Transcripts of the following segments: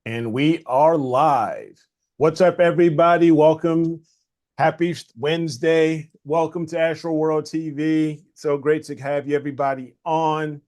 And we are live. What's up, everybody? Welcome. Happy Wednesday. Welcome to Astroworld TV. So great to have you, everybody, on.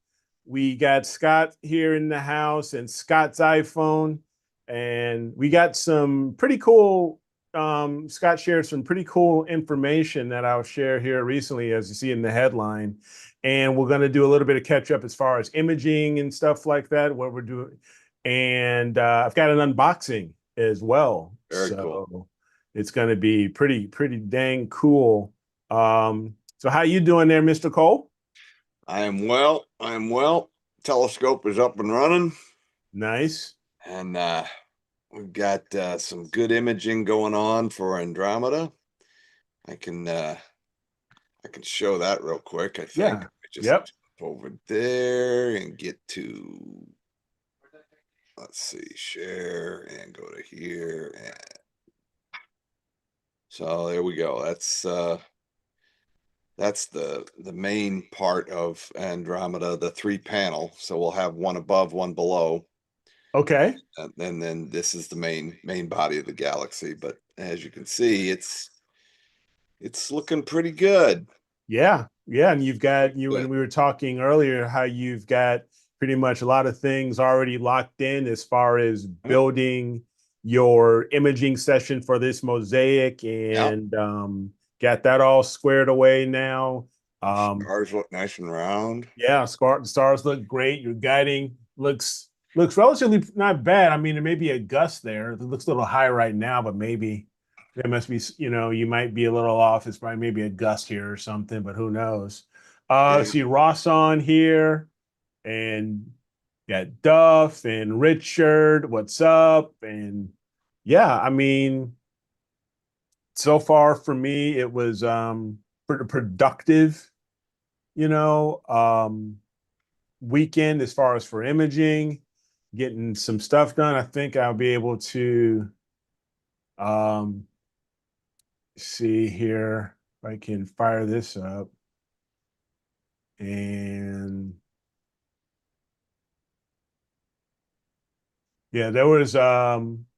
We got Scott here in the house and Scott's iPhone. And we got some pretty cool, Scott shared some pretty cool information that I'll share here recently, as you see in the headline. And we're going to do a little bit of catch up as far as imaging and stuff like that, what we're doing. And I've got an unboxing as well. Very cool. It's going to be pretty dang cool. So how you doing there, Mr. Cole? I am well. Telescope is up and running. Nice. And we've got some good imaging going on for Andromeda. I can show that real quick, I think. Yeah. Just Yep. jump over there and get to, let's see, share and go to here. And so there we go. That's the main part of Andromeda, the 3-panel. So we'll have one above, one below. Okay. And then this is the main body of the galaxy. But as you can see, it's looking pretty good. Yeah. Yeah. And you've got you, and we were talking earlier how you've got pretty much a lot of things already locked in as far as building your imaging session for this mosaic, and got that all squared away now. Stars look nice and round. Yeah, stars look great. Your guiding looks relatively not bad. I mean, there may be a gust there. It looks a little high right now, but maybe there must be, you might be a little off. It's probably maybe a gust here or something, but who knows? See Ross on here, and got Duff and Richard. What's up? And yeah, I mean, so far for me, it was productive, you know, weekend as far as for imaging, getting some stuff done. I think I'll be able to um, see here if I can fire this up. And yeah, there was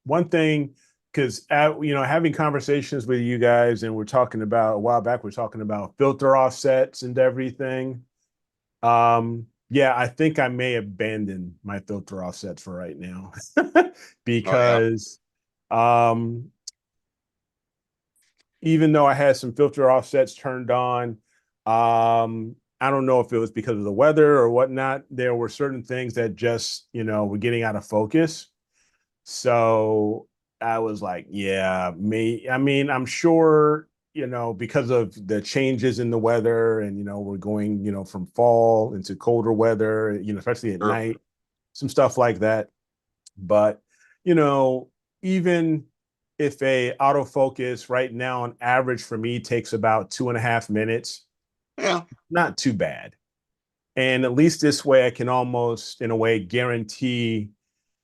one thing, because having conversations with you guys, and we're talking about a while back, we're talking about filter offsets and everything. Yeah, I think I may abandon my filter offsets for right now because even though I had some filter offsets turned on, I don't know if it was because of the weather or whatnot. There were certain things that just, were getting out of focus. So I was like, yeah, I mean, I'm sure, because of the changes in the weather, and, we're going, from fall into colder weather, especially at night, some stuff like that. But, even if a autofocus right now on average for me takes about 2.5 minutes, not too bad. And at least this way I can almost, in a way, guarantee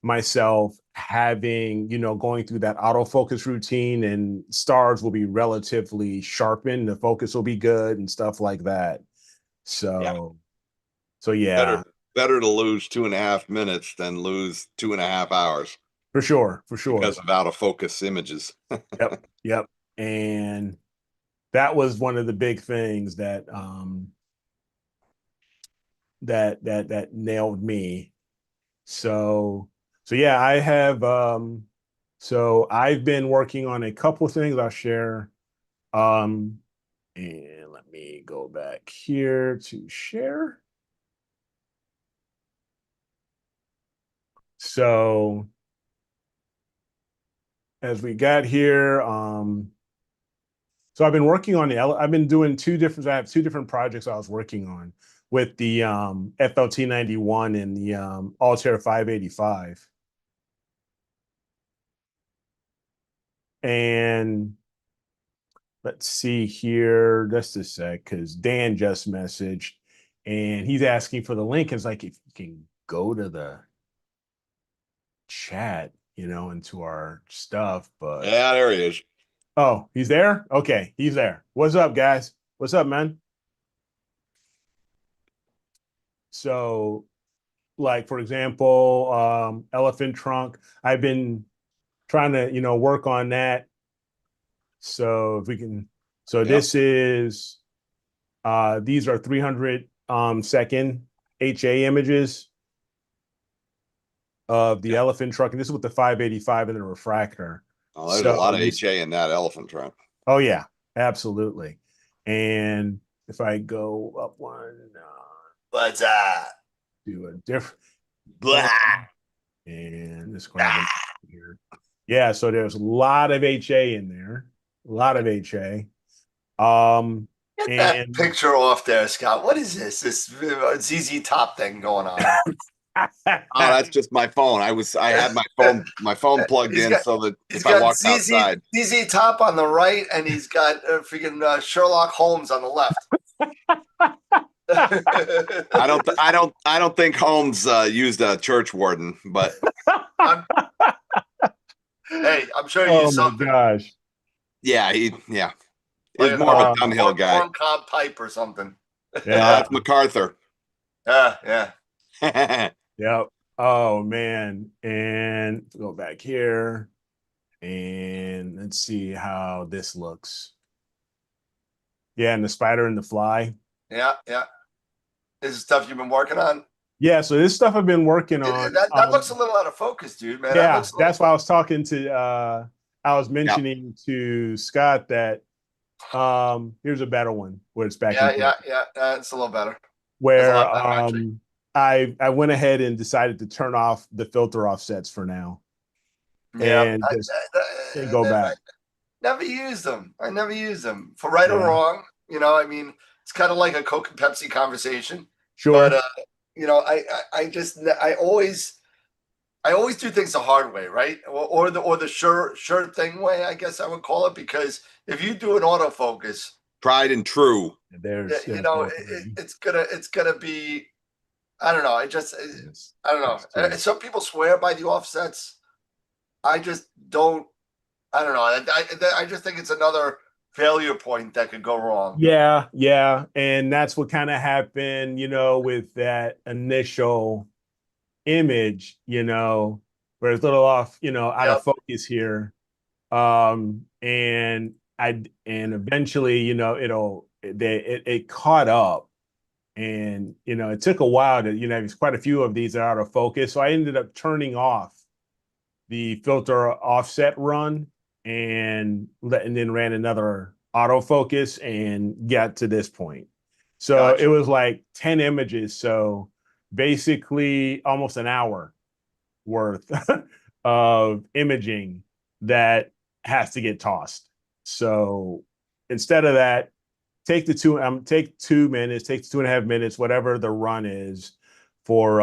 myself having, going through that autofocus routine, and stars will be relatively sharpened, the focus will be good and stuff like that. So yeah. Better to lose 2.5 minutes than lose 2.5 hours. For sure. Because of out of focus images. Yep. And that was one of the big things that that nailed me. So yeah, I have so I've been working on a couple of things I'll share. And let me go back here to share. So as we got here, so I've been working on I've been doing I have two different projects I was working on with the FLT 91 and the Altair 585. And let's see here, just a sec, because Dan just messaged. and he's asking for the link. It's like, if you can go to the chat, into our stuff, but Yeah, there he is. oh, he's there. Okay, he's there. What's up, guys? What's up, man? So, like, for example, elephant trunk, I've been trying to work on that. So if we can, so Yep. this is these are 300 second HA images of the elephant trunk, and this is with the 585 and the refractor. Oh, there's a So lot of you, HA in that elephant trunk. oh yeah, absolutely. And if I go up one, What's that? do a different Blah. and just grab it here. Yeah, so there's a lot of HA in there, a lot of HA. Get that And picture off there, Scott. What is this? This ZZ Top thing going on? Oh, that's just my phone. I had my phone plugged He's in got- so that He's if I got walked outside. ZZ Top on the right, and he's got freaking Sherlock Holmes on the left. I don't think Holmes used a church warden, but Hey, I'm sure he oh used my something. yeah, gosh. he's more of a Dunhill guy. Corn cob pipe or something. Yeah. That's MacArthur. Yeah. Yep. Oh man. And go back here. And let's see how this looks. Yeah, and the spider and the fly. Yeah. This is stuff you've been working on. Yeah, so this stuff I've been working on. That looks a little out of focus, dude, man. Yeah, that's why I was talking to I was mentioning to Scott that here's a better one where it's back in Yeah. It's a little better. where better, I went ahead and decided to turn off the filter offsets for now. Yeah, And just go back. Never used them. I never used them for right or wrong. I mean, it's kind of like a Coke and Pepsi conversation. Sure. But I always do things the hard way, right? Or the sure thing way, I guess I would call it, because if you do an autofocus, tried and true. There's it's gonna be. I don't know. I don't know. Some people swear by the offsets. I just don't. I don't know. I just think it's another failure point that could go wrong. Yeah. And that's what kind of happened, with that initial image, where it's a little off, out of focus here. And eventually, it caught up. And it took a while to, there's quite a few of these that are out of focus. So I ended up turning off the filter offset run and then ran another autofocus and got to this point. So Gotcha. It was like 10 images. So basically almost an hour worth of imaging that has to get tossed. So instead of that, take 2 minutes, take 2.5 minutes, whatever the run is for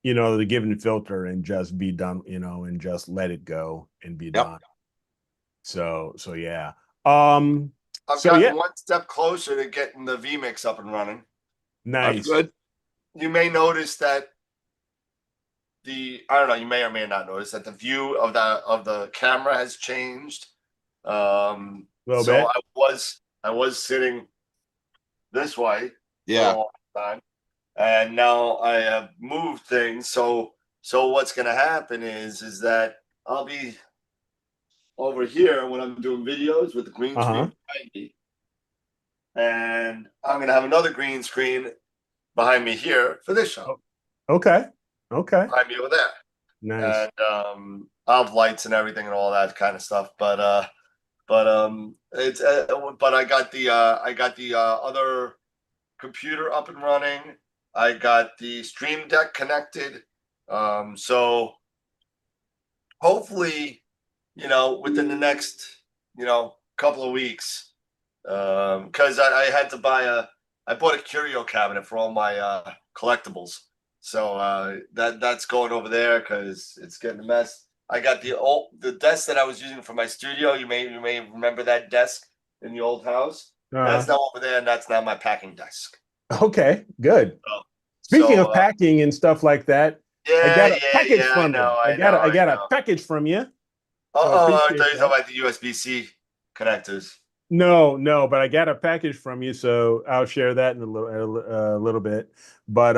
the given filter, and just be done, and just let it go and be done. So yeah. I've gotten one step closer to getting the vMix up and running. Nice. That's good. You may notice that I don't know, you may or may not notice that the view of the camera has changed. Little so bit. I was sitting this way Yeah. for a long time, and now I have moved things. So what's going to happen is that I'll be over here when I'm doing videos with the green screen behind me, and I'm going to have another green screen behind me here for this show. Okay. Behind me over there. Nice. And I'll have lights and everything and all that kind of stuff. But I got the other computer up and running. I got the Stream Deck connected. So hopefully, within the next, couple of weeks, because I had to I bought a curio cabinet for all my collectibles. So that's going over there because it's getting a mess. I got the desk that I was using for my studio. You may remember that desk in the old house. That's now over there, and that's now my packing desk. Okay, good. So, Speaking so of packing and stuff like that, I got a package I from you. know, I I got a know. package from you. So I I appreciate thought you were that. talking about the USB-C connectors. No, no, but I got a package from you, so I'll share that in a little bit. But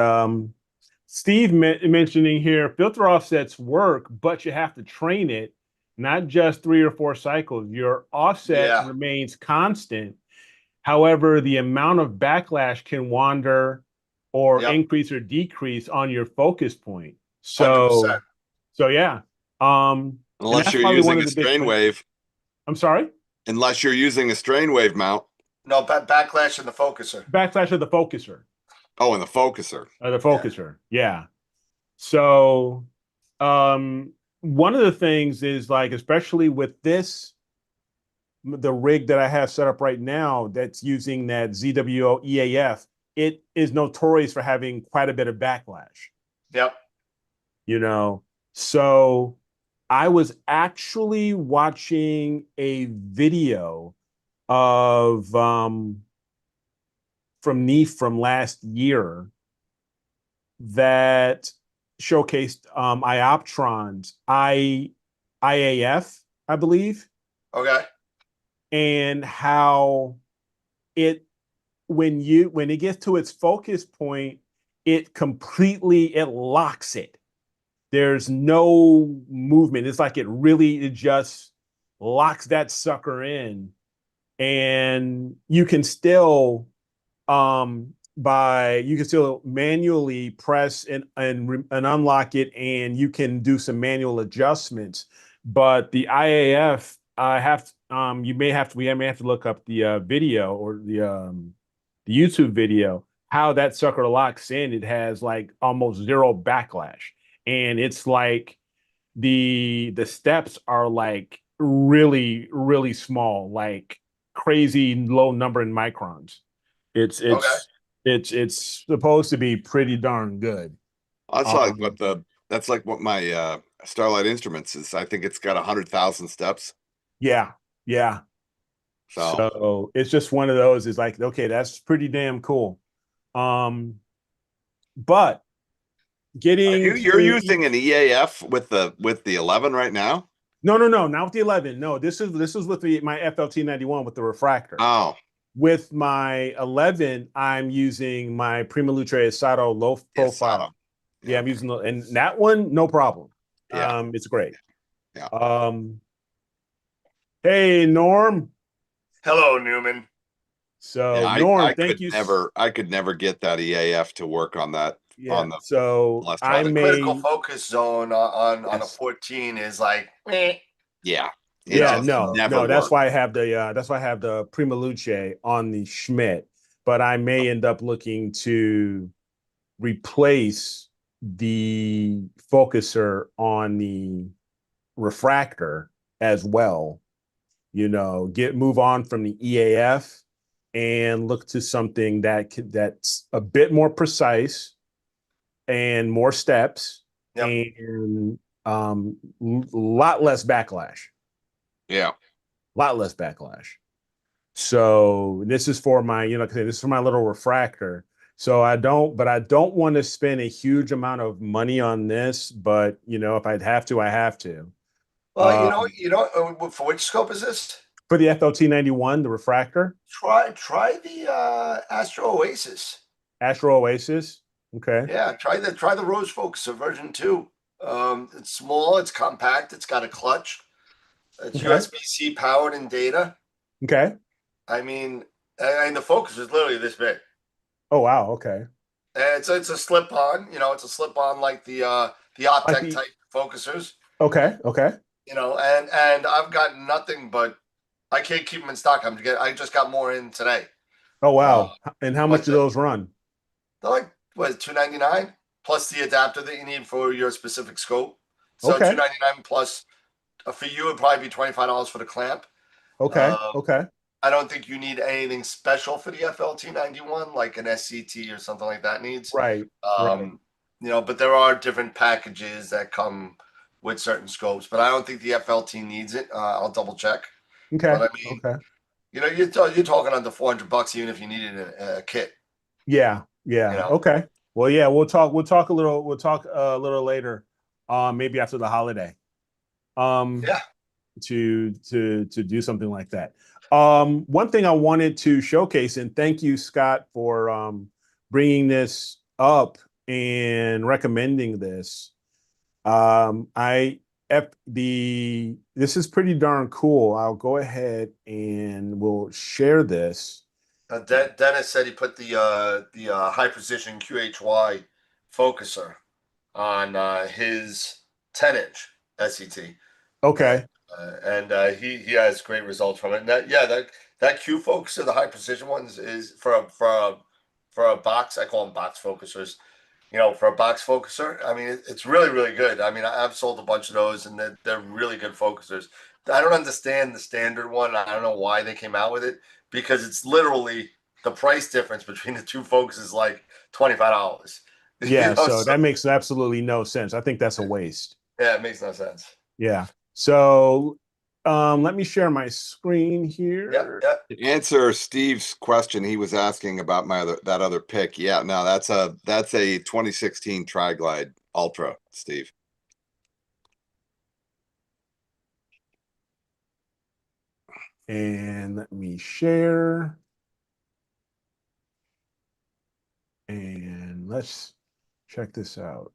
Steve mentioning here, filter offsets work, but you have to train it, not just 3 or 4 cycles. Your offset Yeah, remains constant. However, the amount of backlash can wander or yep, increase or decrease on your focus point. 100%. So yeah. And Unless that's you're probably one using of a the big strain things. wave. I'm sorry? Unless you're using a strain wave mount. No, backlash in the focuser. Backslash of the focuser. Oh, and the focuser. The Yeah. focuser. Yeah. So one of the things is like, especially with this, the rig that I have set up right now that's using that ZWO EAF, it is notorious for having quite a bit of backlash, Yep. you know. So I was actually watching a video of from Neef from last year that showcased Ioptron's IAF, I believe, Okay. and how it when it gets to its focus point, it locks it. There's no movement. It's like it just locks that sucker in, and you can still you can still manually press and unlock it, and you can do some manual adjustments. But the IAF, I have we may have to look up the video or the YouTube video how that sucker locks in. It has like almost zero backlash, and it's like the steps are like really small, like crazy low number in microns. It's Okay. it's it's supposed to be pretty darn good. That's like Um, what the that's like what my Starlight Instruments is. I think it's got 100,000 steps. yeah, yeah. So So it's just one of those. Is like, okay, that's pretty damn cool. Um, but getting you're to using an EAF with the 11 right now? no, not with the 11. No, this is with my FLT 91 with the refractor. Oh, With my 11, I'm using my Prima Luce Sato low yes, Sato. profile. Yeah, Yeah, I'm okay. using and that one, no problem. Yeah, It's great. yeah. Hey Norm. Hello, Newman. Yeah, So Norm, thank you. I could never get that EAF to work on that Yeah. on the So last Well, I the project. critical may. focus zone on a Yes. 14 is like, meh, Yeah. you It Yeah, know. just So never no. That's worked. why I have the Prima Luce on the Schmidt, but I may end up looking to replace the focuser on the refractor as well. Move on from the EAF and look to something that's a bit more precise and more steps yep. and lot less backlash. Yeah. Lot less backlash. So this is for my, this is for my little refractor. So I don't want to spend a huge amount of money on this, but if I'd have to, I have to. Well, for which scope is this? For the FLT 91, the refractor, Try the Astro Oasis. Astro Oasis. Okay. Yeah, try the Rose Focuser version 2. It's small, it's compact, it's got a clutch, it's Okay. USB-C powered and data. Okay. I mean, and the focus is literally this big. Oh wow. Okay. And it's a slip on, it's a slip on like the Like Optec the type focusers, okay. Okay. and I've got nothing but I can't keep them in stock. I just got more in today. Oh Uh, wow. And how much but do those run? they're like what, $299 plus the adapter that you need for your specific scope. So Okay. $299 plus for you it'd probably be $25 for the clamp. Okay. Uh, Okay. I don't think you need anything special for the FLT 91 like an SCT or something like that needs. Right. Right. But there are different packages that come with certain scopes, but I don't think the FLT needs it. I'll double check. Okay. But I mean, Okay. you're talking under $400 even if you needed a kit. Yeah, yeah. You know? Okay. Well, yeah, we'll talk a little later, maybe after the holiday. Yeah. To do something like that. One thing I wanted to showcase, and thank you, Scott, for bringing this up and recommending this. I this is pretty darn cool. I'll go ahead and we'll share this. Dennis said he put the high precision QHY focuser on his 10-inch SET. Okay. And he has great results from it. And that Q focuser, the high precision ones, is for a box. I call them box focusers. For a box focuser, I mean, it's really, really good. I mean, I've sold a bunch of those, and they're really good focusers. I don't understand the standard one. I don't know why they came out with it, because it's literally the price difference between the two focuses, like $25. Yeah, so that makes absolutely no sense. I think that's a waste. Yeah, it makes no sense. Yeah. So let me share my screen here. Yeah. To answer Steve's question, he was asking about that other pick. Yeah, no, that's a 2016 Tri-Glide Ultra, Steve. And let me share. And let's check this out.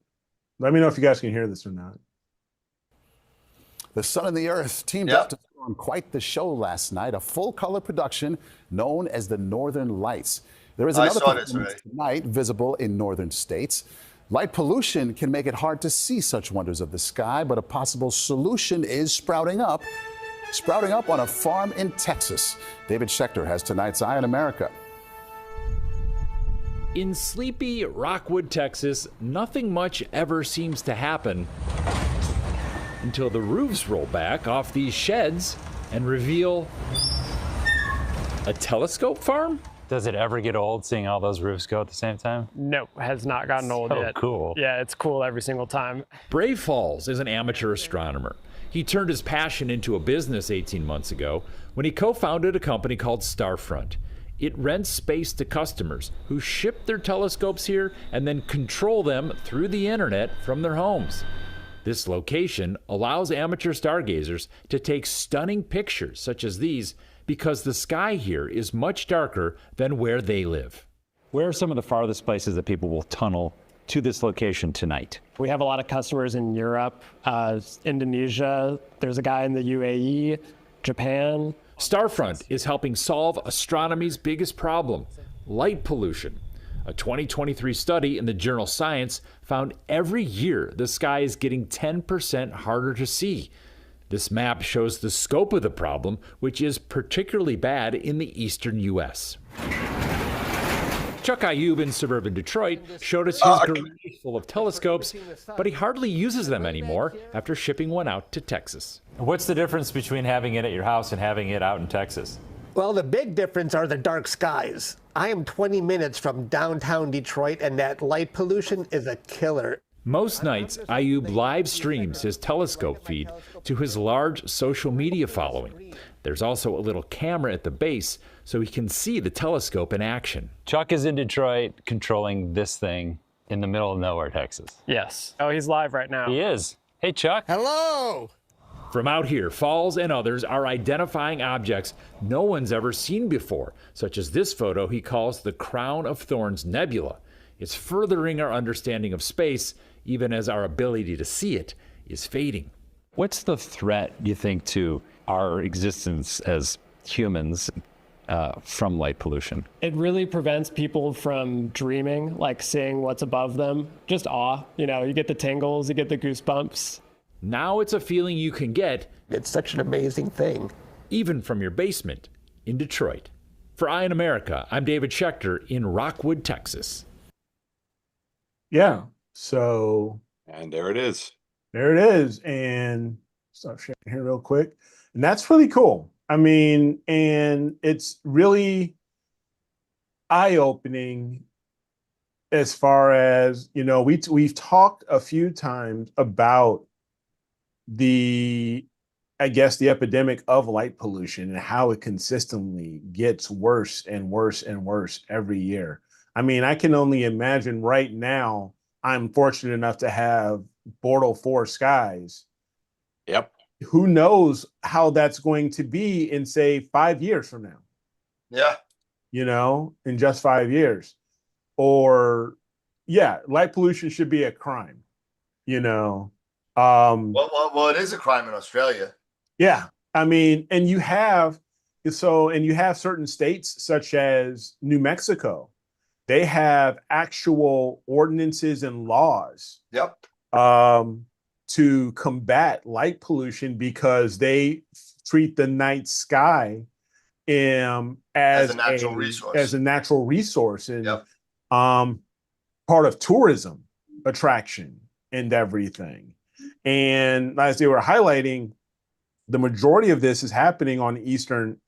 Let me know if you guys can hear this or not. The Sun and the Earth teamed up to put on quite the show last night, a full-color production known as the Northern Lights. There is another performance tonight visible in northern states. Light pollution can make it hard to see such wonders of the sky, but a possible solution is sprouting up on a farm in Texas. David Schechter has tonight's Eye on America. In sleepy Rockwood, Texas, nothing much ever seems to happen until the roofs roll back off these sheds and reveal a telescope farm? Does it ever get old seeing all those roofs go at the same time? No, has not gotten old yet. Cool. Yeah, it's cool every single time. Brave Falls is an amateur astronomer. He turned his passion into a business 18 months ago when he co-founded a company called Starfront. It rents space to customers who ship their telescopes here and then control them through the internet from their homes. This location allows amateur stargazers to take stunning pictures such as these because the sky here is much darker than where they live. Where are some of the farthest places that people will tunnel to this location tonight? We have a lot of customers in Europe, Indonesia. There's a guy in the UAE, Japan. Starfront is helping solve astronomy's biggest problem, light pollution. A 2023 study in the journal Science found every year the sky is getting 10% harder to see. This map shows the scope of the problem, which is particularly bad in the eastern U.S. Chuck Ayub in suburban Detroit showed us his garage full of telescopes, but he hardly uses them anymore after shipping one out to Texas. What's the difference between having it at your house and having it out in Texas? Well, the big difference are the dark skies. I am 20 minutes from downtown Detroit, and that light pollution is a killer. Most nights, Ayub live streams his telescope feed to his large social media following. There's also a little camera at the base so he can see the telescope in action. Chuck is in Detroit controlling this thing in the middle of nowhere, Texas. Yes. Oh, he's live right now. He is. Hey, Chuck. Hello! From out here, Falls and others are identifying objects no one's ever seen before, such as this photo he calls the Crown of Thorns Nebula. It's furthering our understanding of space, even as our ability to see it is fading. What's the threat, you think, to our existence as humans from light pollution? It really prevents people from dreaming, like seeing what's above them. Just awe. You get the tingles, you get the goosebumps. Now it's a feeling you can get. It's such an amazing thing. Even from your basement in Detroit. For Eye on America, I'm David Schechter in Rockwood, Texas. Yeah. So. And there it is. There it is. And stop sharing here real quick. And that's really cool. I mean, and it's really eye-opening as far as, we've talked a few times about the epidemic of light pollution and how it consistently gets worse and worse and worse every year. I mean, I can only imagine right now. I'm fortunate enough to have Bortle 4 skies. Yep. Who knows how that's going to be in, say, 5 years from now? Yeah. In just 5 years. Or, yeah, light pollution should be a crime. Well, it is a crime in Australia. Yeah, I mean, and you have certain states such as New Mexico. They have actual ordinances and laws. Yep. To combat light pollution because they treat the night sky as a natural resource. And yep. Part of tourism attraction and everything. And as they were highlighting, the majority of this is happening on the eastern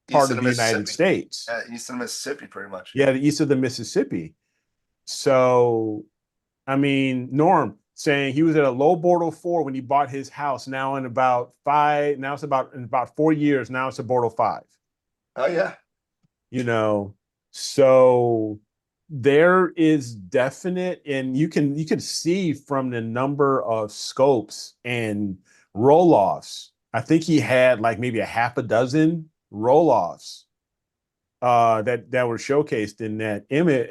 part of the United States. East of Mississippi, pretty much. Yeah, the east of the Mississippi. So, I mean, Norm saying he was at a low Bortle 4 when he bought his house. Now in about 4 years, now it's a Bortle 5. Oh yeah. So there is definite, and you can see from the number of scopes and roll-offs. I think he had like maybe a half a dozen roll-offs that were showcased in that image,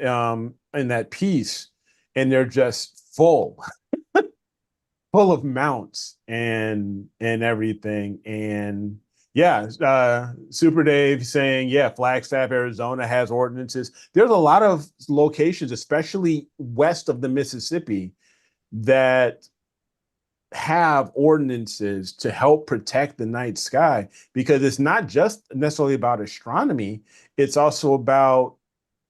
in that piece, and they're just full of mounts and everything. And yeah, Super Dave saying, yeah, Flagstaff, Arizona has ordinances. There's a lot of locations, especially west of the Mississippi, that have ordinances to help protect the night sky, because it's not just necessarily about astronomy. It's also about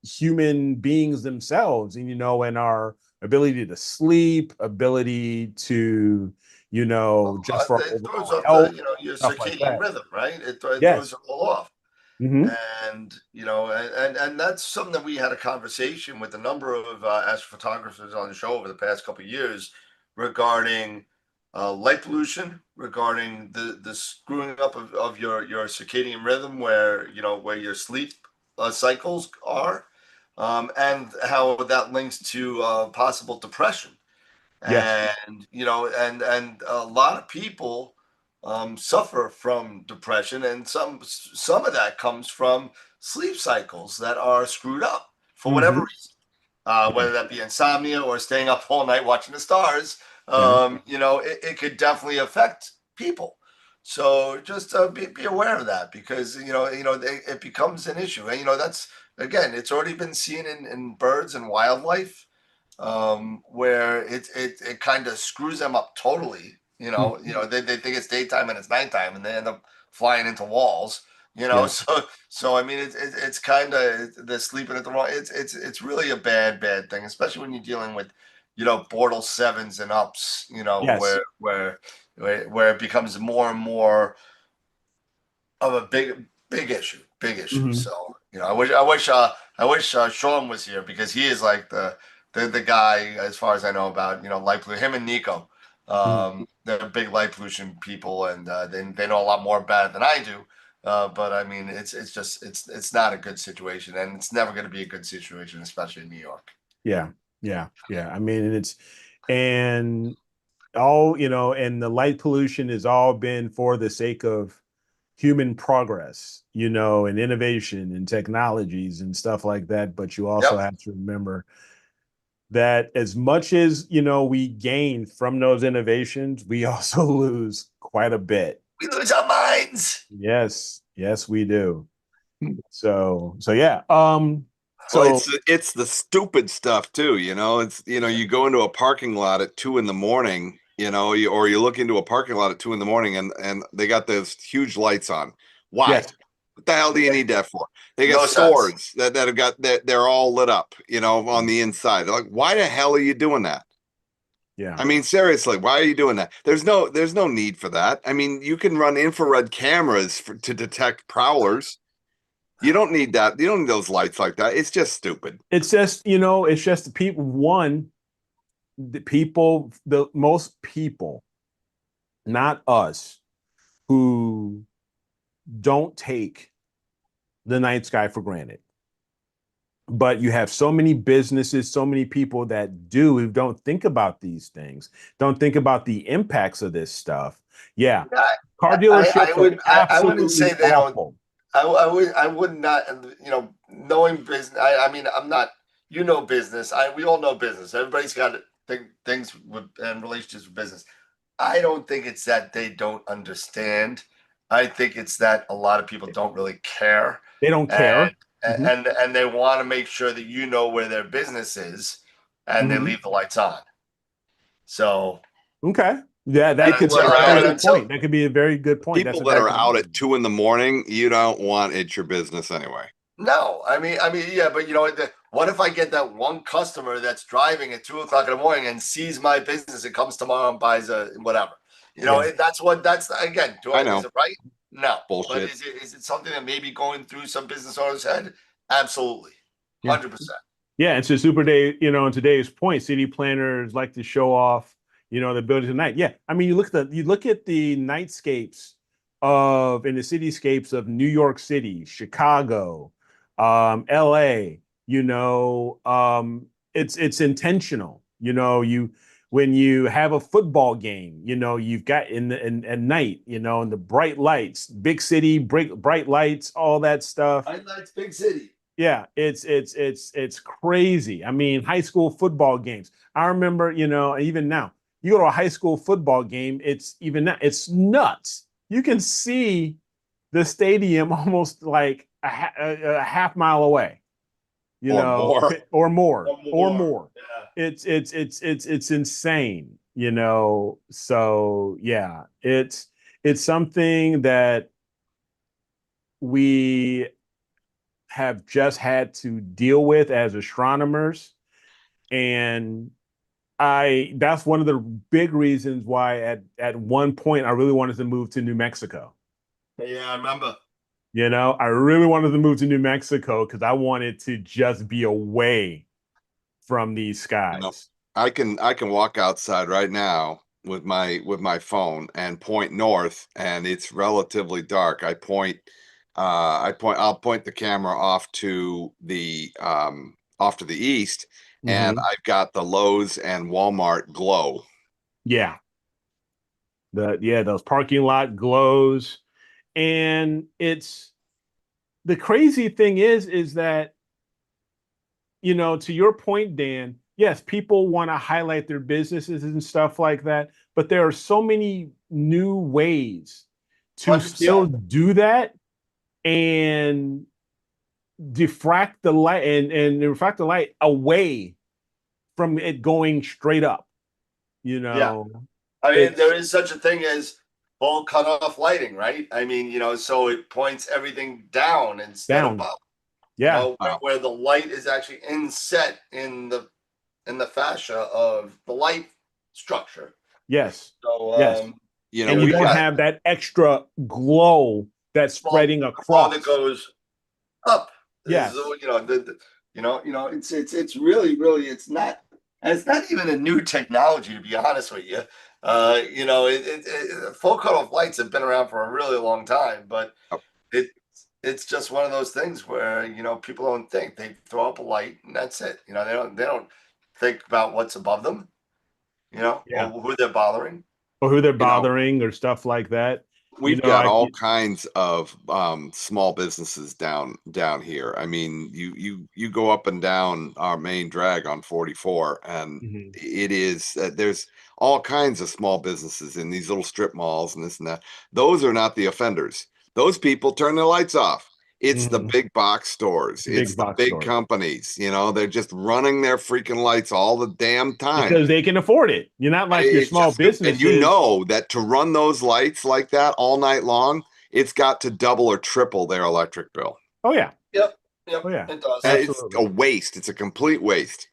human beings themselves, and our ability to sleep, ability to, just for it throws off health, your stuff like circadian that. rhythm, right? It Yes. throws it all off. Mhm. And and that's something that we had a conversation with a number of astrophotographers on the show over the past couple of years regarding light pollution, regarding the screwing up of your circadian rhythm, where your sleep cycles are, and how that links to possible depression. Yes. And and a lot of people suffer from depression, and some of that comes from sleep cycles that are screwed up for whatever Mhm. reason, whether that be insomnia or staying up all night watching the stars. It could definitely affect people. So just be aware of that, because it becomes an issue. And that's, again, it's already been seen in birds and wildlife, where it kind of screws them up totally. They think it's daytime and it's nighttime, and they end up flying into walls. Yes. So I mean, it's kind of the sleeping at the wrong. It's really a bad thing, especially when you're dealing with Bortle 7s and ups. Yes. Where it becomes more and more of a big issue. Mhm. So I wish Sean was here, because he is like the guy, as far as I know, about light pollution. Him and Nico, they're big light pollution people, and they know a lot more about it than I do. But I mean, it's not a good situation, and it's never going to be a good situation, especially in New York. Yeah. I mean, and and the light pollution has all been for the sake of human progress, and innovation and technologies and stuff like that. But you also Yep. have to remember that as much as, we gain from those innovations, we also lose quite a bit. We lose our minds. Yes, we do. So yeah. Well, it's the stupid stuff too. It's you go into a parking lot at 2 a.m, or you look into a parking lot at 2 a.m, and they got those huge lights on. Why? Yes. What the hell do you need that for? They got No stores sense. that have got that they're all lit up, on the inside. They're like, why the hell are you doing that? Yeah. I mean, seriously, why are you doing that? There's no need for that. I mean, you can run infrared cameras to detect prowlers. You don't need that. You don't need those lights like that. It's just stupid. It's just, it's just the people. Most people, not us, who don't take the night sky for granted. But you have so many businesses, so many people that who don't think about these things, don't think about the impacts of this stuff. Yeah. Car dealerships are I wouldn't say absolutely they don't. awful. I would not, you know, knowing business. I mean, I'm not, you know, business. We all know business. Everybody's got things with and relationships with business. I don't think it's that they don't understand. I think it's that a lot of people don't really care. They don't care. And they want to make sure that you know where their business is, and they leave the lights on. So okay, yeah, that could be a very good point. That could be a very good point. People that are out at 2 a.m, you don't want at your business anyway. No, I mean, yeah, but you know, what if I get that one customer that's driving at 2 o'clock in the morning and sees my business and comes tomorrow and buys a whatever? You know, that's again. I know. Is it right? No, bullshit. But is it something that may be going through some business owner's head? Absolutely, 100%. Yeah, and to Super Day, you know, in today's point, city planners like to show off, you know, the buildings at night. Yeah, I mean, you look at the nightscapes in the cityscapes of New York City, Chicago, LA. You know, it's intentional. You know, when you have a football game, you know, you've got at night, you know, and the bright lights, big city, bright lights, all that stuff. Bright lights, big city. Yeah, it's crazy. I mean, high school football games. I remember, you know, even now, you go to a high school football game, it's nuts. You can see the stadium almost like a half mile away. You know, or more. Yeah. It's insane, you know. So yeah, it's something that we have just had to deal with as astronomers. And that's one of the big reasons why at one point I really wanted to move to New Mexico. Yeah, I remember. You know, I really wanted to move to New Mexico because I wanted to just be away from these skies. You know, I can walk outside right now with my phone and point north, and it's relatively dark. I'll point the camera off to the east, and I've got the Lowe's and Walmart glow. Yeah. Those parking lot glows. And it's the crazy thing is that, you know, to your point, Dan, yes, people want to highlight their businesses and stuff like that, but there are so many new ways to 100%. Still do that and diffract the light and refract the light away from it going straight up. You know, I mean, there is such a thing as full cutoff lighting, right? I mean, you know, so it points everything down instead of up. Yeah, you know, where the light is actually inset in the fascia of the light structure. Yes. So yes. You know, and you don't have that extra glow that's spreading across. That goes up. Yes. You know, it's really it's not even a new technology, to be honest with you. You know, full cutoff lights have been around for a really long time, but it's just one of those things where, you know, people don't think. They throw up a light and that's it. You know, they don't think about what's above them, you know, or who they're bothering. Or who they're bothering or stuff like that. We've got all kinds of small businesses down here. I mean, you go up and down our main drag on 44, and it is there's all kinds of small businesses in these little strip malls and this and that. Those are not the offenders. Those people turn their lights off. It's the big box stores. It's the big companies. You know, they're just running their freaking lights all the damn time because they can afford it. You're not like your small business. And you know that to run those lights like that all night long, it's got to double or triple their electric bill. Oh yeah. Yep. Oh yeah. It does. It's a waste. It's a complete waste.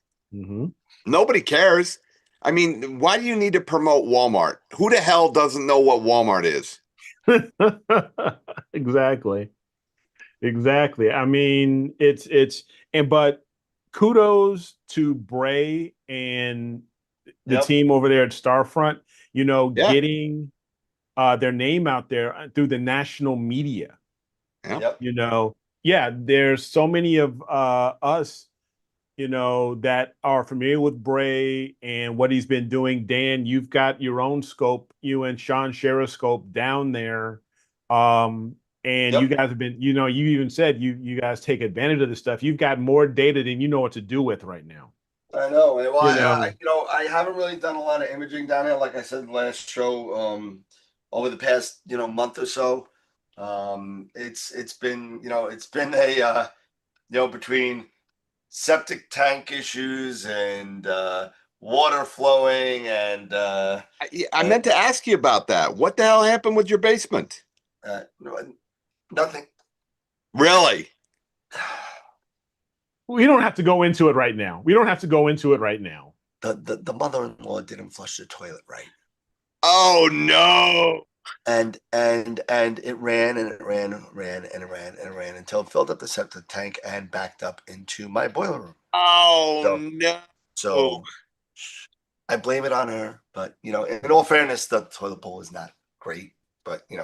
Nobody cares. I mean, why do you need to promote Walmart? Who the hell doesn't know what Walmart is? Exactly. I mean, but kudos to Bray and the team over there at Starfront, you know, getting their name out there through the national media. Yep. You know, yeah, there's so many of us, that are familiar with Bray and what he's been doing. Dan, you've got your own scope, you and Sean share a scope down there. And you Yep. guys have been, you even said you guys take advantage of this stuff. You've got more data than you know what to do with right now. I know. Well, You know, I haven't really done a lot of imaging down there. Like I said in the last show, over the past, month or so, it's been, it's been a, between septic tank issues and water flowing and I meant to ask you about that. What the hell happened with your basement? nothing. Really? we don't have to go into it right now. We don't have to go into it right now. The mother-in-law didn't flush the toilet right. Oh no. And it ran and it ran and ran and it ran and it ran until it filled up the septic tank and backed up into my boiler room. Oh no. So I blame it on her, but in all fairness, the toilet bowl is not great, but it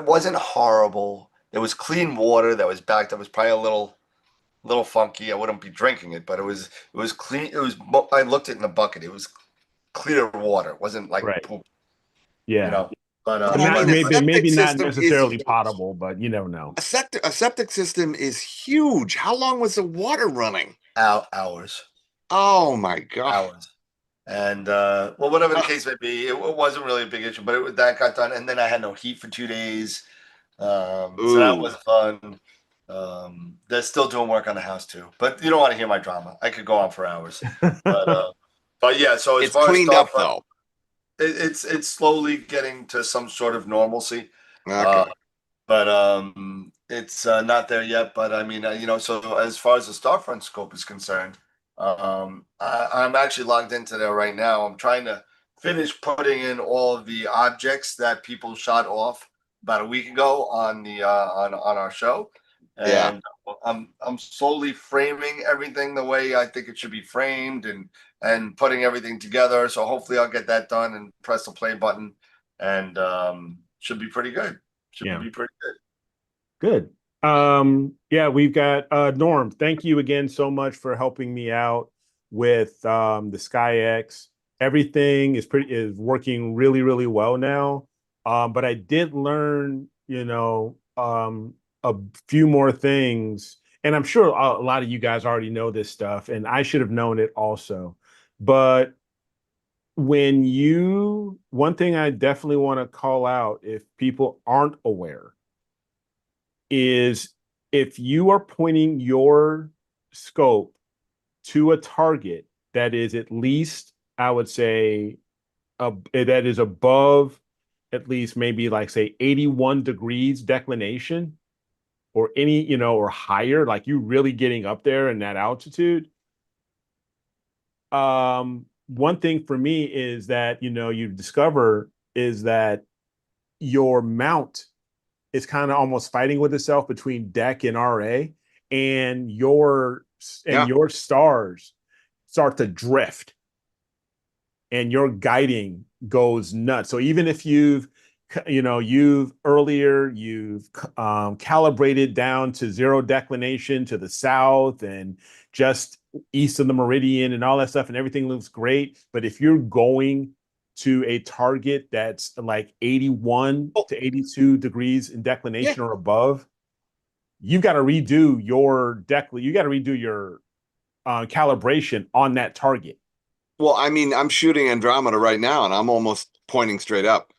wasn't horrible. There was clean water that was backed up. It was probably a little funky. I wouldn't be drinking it, but it was clean. I looked at it in the bucket. It was clear water. It wasn't like poop. Yeah. But maybe not necessarily potable, but you never know. A septic system is huge. How long was the water running? Hours. Oh my god. Hours. And whatever the case may be, it wasn't really a big issue, but that got done. And then I had no heat for 2 days. So that was fun. They're still doing work on the house too, but you don't want to hear my drama. I could go on for hours. But yeah, so as it's far cleaned as up though. It's slowly getting to some sort of normalcy. Okay. But it's not there yet. But I mean, so as far as the Starfront scope is concerned, I'm actually logged into there right now. I'm trying to finish putting in all of the objects that people shot off about a week ago on the on our show, and I'm slowly framing everything the way I think it should be framed and putting everything together. So hopefully I'll get that done and press the play button, and should be pretty good. Should be pretty good. Good. Yeah, we've got Norm. Thank you again so much for helping me out with the SkyX. Everything is working really, really well now. But I did learn, a few more things, and I'm sure a lot of you guys already know this stuff, and I should have known it also. But one thing I definitely want to call out, if people aren't aware, is if you are pointing your scope to a target that is at least, I would say, that is above at least maybe like say 81 degrees declination or or higher, like you really getting up there in that altitude. One thing for me is that, you discover is that your mount is kind of almost fighting with itself between deck and RA, and your stars start to drift and your guiding goes nuts. So even if you've calibrated down to zero declination to the south and just east of the meridian and all that stuff, and everything looks great, but if you're going to a target that's like 81 to 82 degrees in declination or above, you've got to redo your calibration on that target. Well, I mean, I'm shooting Andromeda right now, and I'm almost pointing straight up.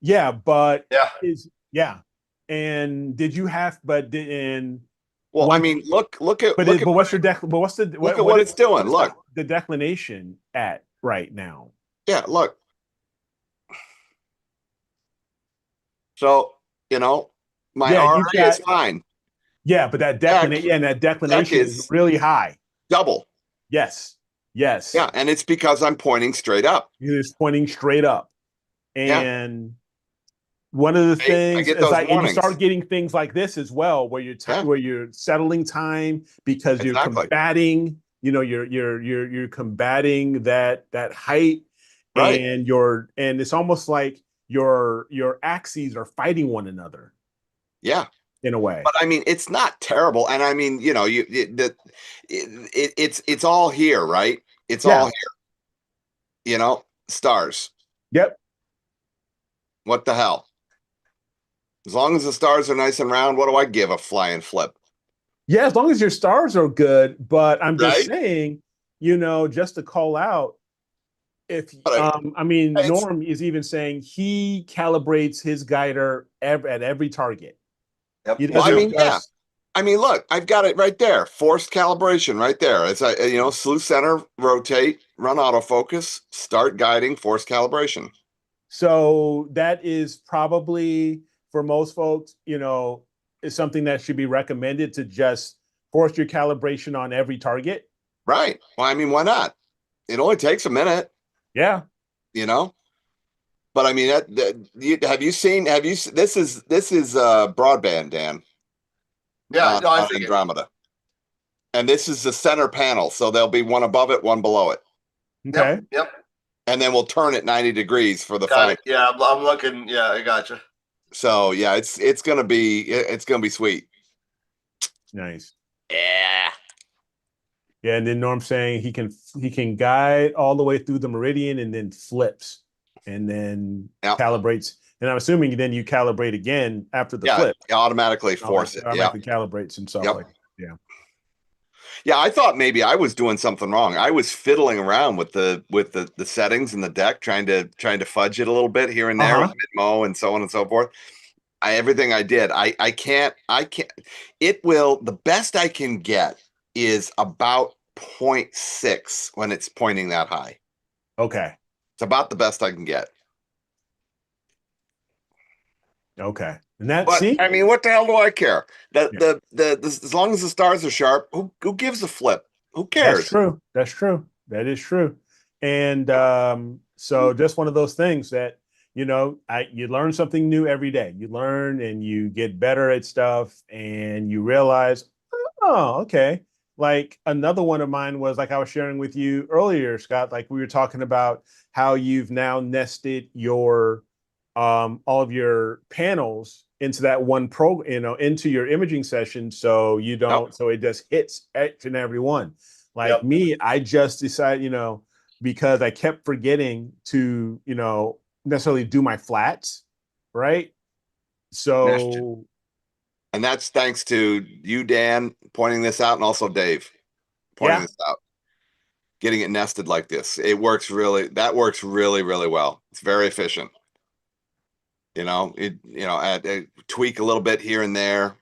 Yeah, but yeah. And did you have? Well, I mean, look at. But what's your deck? But what's the look at what it's doing? Look, the declination at right now. Yeah, look. So my RA is fine. Yeah, but that declination is really high. Double. Yes. Yeah, and it's because I'm pointing straight up. You're just pointing straight up. And one of the things is like, and you start getting things like this as well, where you're settling time because you're combating, you're combating that height, right? And it's almost like your axes are fighting one another. Yeah. in a way. But I mean, it's not terrible. And I mean, you know, it's all here, right? It's all here, you know, stars. Yep. What the hell? As long as the stars are nice and round, what do I give a flying flip? Yeah, as long as your stars are good. But I'm just Right? saying, you know, just to call out, if I mean, Norm is even saying he calibrates his guider at every target. Yep. He Well, I mean, doesn't yeah. just I mean, look, I've got it right there. Forced calibration right there. It's you know, slew center, rotate, run autofocus, start guiding, forced calibration. so that is probably for most folks, you know, is something that should be recommended to just force your calibration on every target. Right. Well, I mean, why not? It only takes a minute, Yeah. you know. But I mean, have you seen? This is broadband, Dan, Yeah, no, I on think Andromeda, and this is the center panel. So there'll be one above it, one below it, Okay. Yep. and then we'll turn it 90 degrees for the Got final. it. Yeah, I'm looking. Yeah, I gotcha. So yeah, it's gonna be sweet. Nice. Yeah. Yeah, and then Norm saying he can guide all the way through the meridian and then flips and then calibrates. And I'm assuming then you calibrate again after the flip. Automatically force it. Yeah. Automatically calibrates and stuff like that. Yeah. Yeah, I thought maybe I was doing something wrong. I was fiddling around with the settings in the deck, trying to fudge it a little bit here and there with Bitmo and so on and so forth. Everything I did, I can't. It will. The best I can get is about 0.6 when it's pointing that high. Okay. It's about the best I can get. Okay. And that, But see, I mean, what the hell do I care? The as long as the stars are sharp, who gives a flip? Who cares? that's true. That's true. That is true. And so just one of those things that, you know, you learn something new every day. You learn and you get better at stuff and you realize, oh, okay. Like another one of mine was like I was sharing with you earlier, Scott, like we were talking about how you've now nested your all of your panels into that one program, you know, into your imaging session. So you don't, so it just hits each and every one. Like me, I just decided, you know, because I kept forgetting to, you know, necessarily do my flats, right? So, and that's thanks to you, Dan, pointing this out, and also Dave pointing this out. Getting it nested like this, that works really well. It's very efficient. You know, tweak a little bit here and there.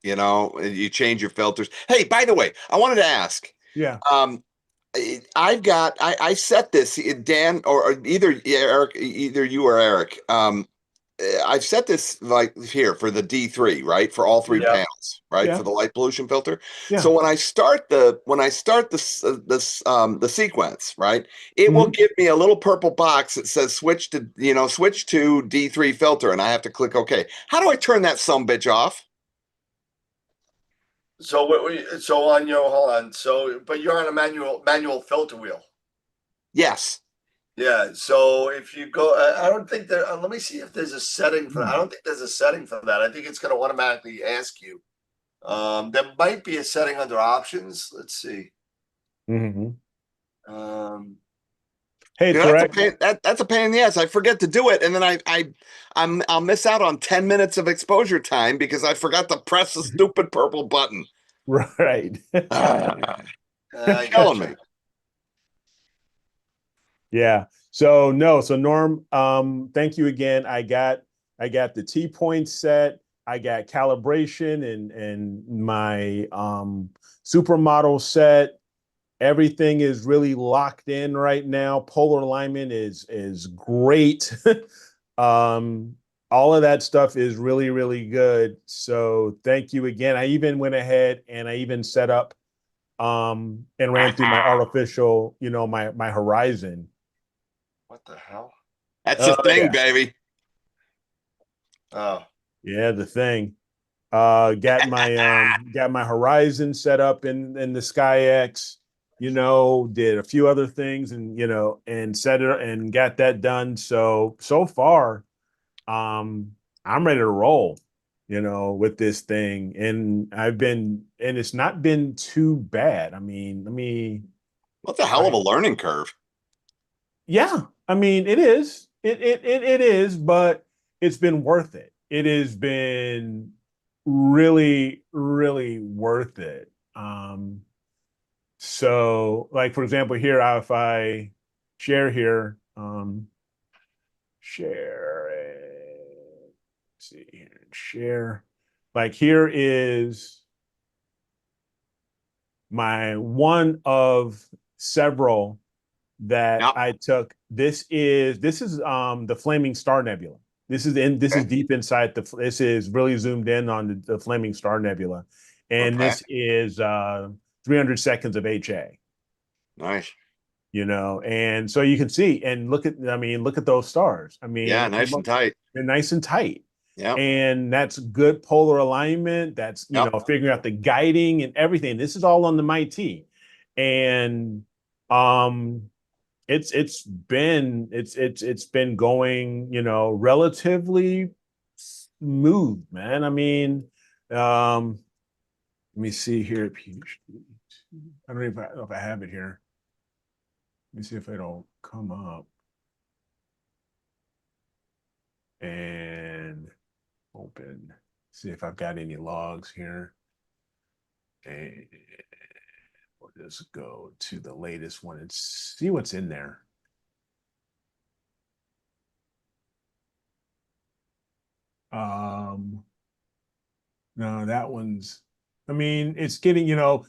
You know, you change your filters. Hey, by the way, I wanted to ask. Yeah. I set this, Dan, or either Eric, either you or Eric. I've set this like here for the D3, right? For all three panels, right? For the light pollution filter. So when I start the sequence, right, it will give me a little purple box that says switch to D3 filter, and I have to click OK. How do I turn that sumbitch off? So on your hold on. So but you're on a manual filter wheel. Yes. Yeah. So if you go, I don't think there. Let me see if there's a setting for that. I don't think there's a setting for that. I think it's going to automatically ask you. There might be a setting under options. Let's see. Mm-hmm. Hey, that's a pain in the ass. I forget to do it, and then I'll miss out on 10 minutes of exposure time because I forgot to press the stupid purple button. Right. Killing me. Yeah. So Norm, thank you again. I got the T point set. I got calibration and my supermodel set. Everything is really locked in right now. Polar alignment is great. All of that stuff is really, really good. So thank you again. I even went ahead and I even set up and ran through my artificial, you know, my horizon. What the hell? That's the thing, baby. Oh. Yeah, the thing. Got my horizon set up in the SkyX, you know, did a few other things and you know, and set it and got that done. So far, I'm ready to roll. with this thing. And it's not been too bad. I mean, What's a hell of a learning curve? yeah, I mean, it is. It is, but it's been worth it. It has been really, really worth it. So like for example, here, if I share here, share it. Let's see here, share. Like here is my one of several that Yep. I took. This is the Flaming Star Nebula. This is deep inside this is really zoomed in on the Flaming Star Nebula. And this is 300 seconds of HA. Nice. And so you can see and look at those stars. I mean, yeah, nice and tight. They're nice and tight. Yeah. And that's good polar alignment. That's figuring out the guiding and everything. This is all on the MIT. And it's been going, relatively smooth, man. I mean, let me see here. I don't even know if I have it here. Let me see if it'll come up. And open. See if I've got any logs here. And we'll just go to the latest one and see what's in there. No, that one's, I mean, it's getting,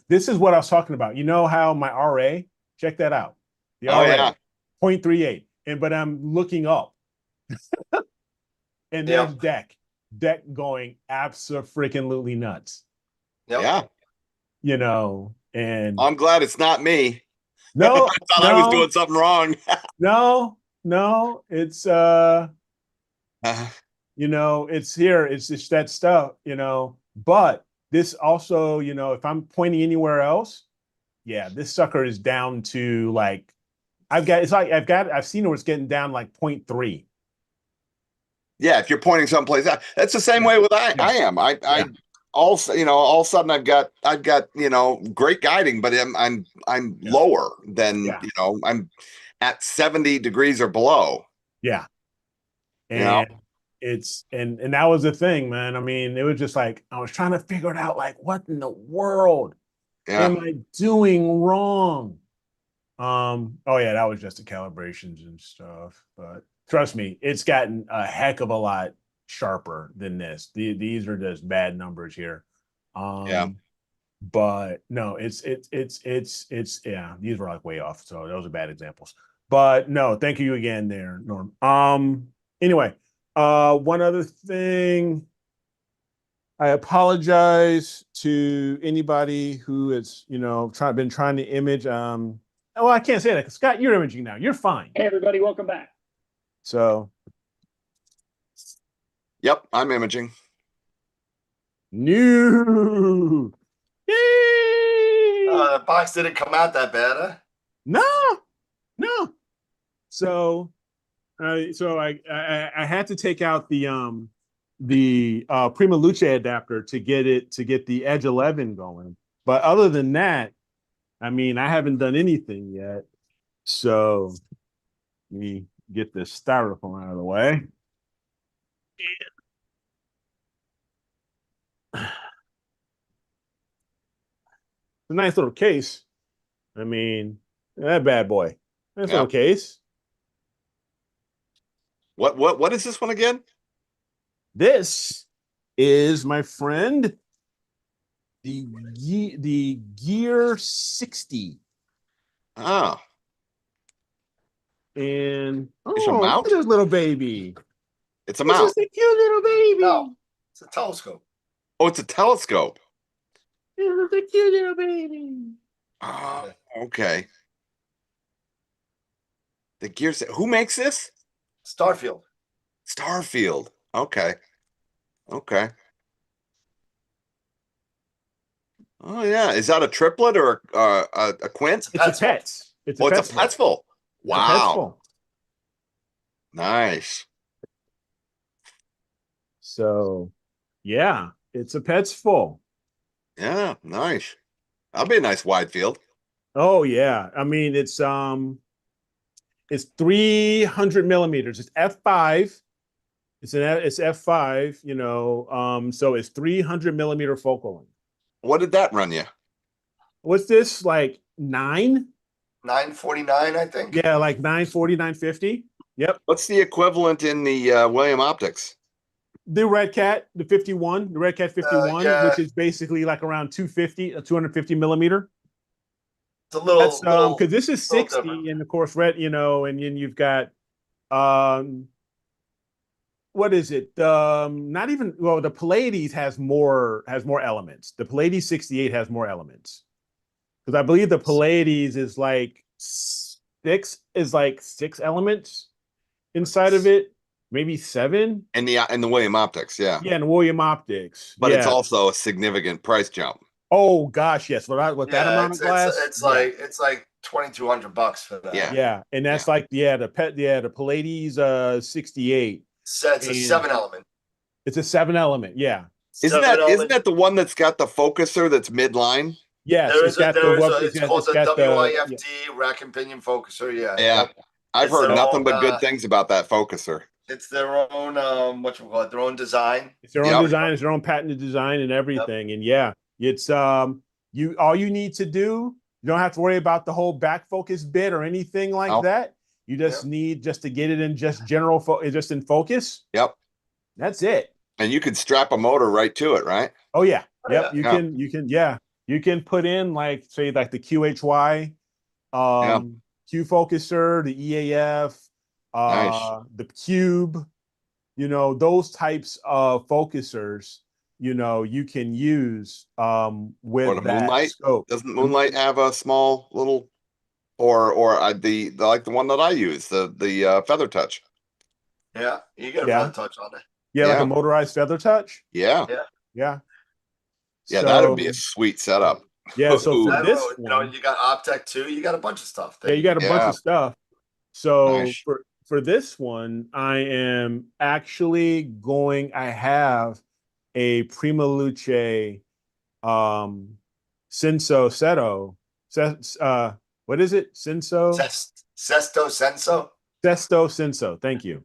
this is what I was talking about. You know how my RA, check that out. The RA, yeah. 0.38. But I'm looking up. And there's deck going abso-freaking-lutely nuts. Yeah. And I'm glad it's not me. No, I thought I was doing something wrong. no, it's it's here. It's just that stuff, But this also, if I'm pointing anywhere else, yeah, this sucker is down to like I've seen where it's getting down like 0.3. Yeah, if you're pointing someplace out, that's the same way with I am. All of a sudden I've got great guiding, but I'm lower than I'm at 70 degrees or below. Yeah. And and that was the thing, man. I mean, it was just like I was trying to figure it out, like, what in the world am I doing wrong? That was just the calibrations and stuff. But trust me, it's gotten a heck of a lot sharper than this. These are just bad numbers here. But no, it's these were like way off. So those are bad examples. But no, thank you again there, Norm. Anyway, one other thing. I apologize to anybody who has, been trying to image. Well, I can't say that because Scott, you're imaging now. You're fine. Hey, everybody, welcome back. So. Yep, I'm imaging. New. Yay! The box didn't come out that bad, huh? No. So I had to take out the Prima Luce adapter to get the Edge 11 going. But other than that, I mean, I haven't done anything yet. So let me get this styrofoam out of the way. It's a nice little case. I mean, that bad boy. Nice little case. What is this one again? This is, my friend, the Gear 60. Oh. And it's a mount? Look at this little baby. It's a mount. It's a cute little baby. No, it's a telescope. Oh, it's a telescope. It's a cute little baby. Oh, okay. The Gear. Who makes this? Starfield. Starfield. Okay. Oh yeah, is that a triplet or a quint? It's a pets. It's a Petsful. Wow. Nice. So, Yeah, it's a Pets full. Yeah, nice. That'll be a nice wide field. Oh yeah. I mean, it's 300 millimeters. It's f5. It's f5. So it's 300 millimeter focal length. What did that run you? What's this like 9? 949, I think. Yeah, like 940, 950. Yep. What's the equivalent in the William Optics? The Red Cat, the 51, the Red Cat 51, Yeah. which is basically like around 250 millimeter. It's a little, That's because this is 60, different. and of course, red, and then you've got what is it? Not even the Pallades has more elements. The Pallades 68 has more elements. Because I believe the Pallades is like six elements inside of it, maybe 7. In the William Optics, yeah. Yeah, and William Optics. But yeah. it's also a significant price jump. Oh gosh, yes. With that amount of glass, it's like $2,200 for that. Yeah, and that's the Pallades 68. It's a 7-element. It's a 7-element. Yeah. Isn't that the one that's got the focuser that's midline? Yes, it's called the WIFT rack and pinion focuser. Yeah. Yeah. I've heard nothing but good things about that focuser. It's their own their own design. It's their own design, it's their own patented design and everything. Yep. And yeah, it's all you need to do, you don't have to worry about the whole back focus bit or anything like that. You just need to get it in just just in focus. Yep. That's it. And you could strap a motor right to it, right? Oh yeah. Yep. You can put in like the QHY, Q focuser, the EAF, the Cube, those types of focusers, you can use with that Moonlight scope. Doesn't Moonlight have a small little or the like the one that I use, the Feather Touch? Yeah, you get a Feather Touch on it. Yeah, like a motorized Feather Touch. Yeah. So, that'd be a sweet setup. Yeah, so for this one, you got Optec too. You got a bunch of stuff. Yeah, you got a bunch of stuff. So for this one, I am actually going. I have a Prima Luce Senso Seto. What is it? Senso? Sesto Senso? Sesto Senso. Thank you.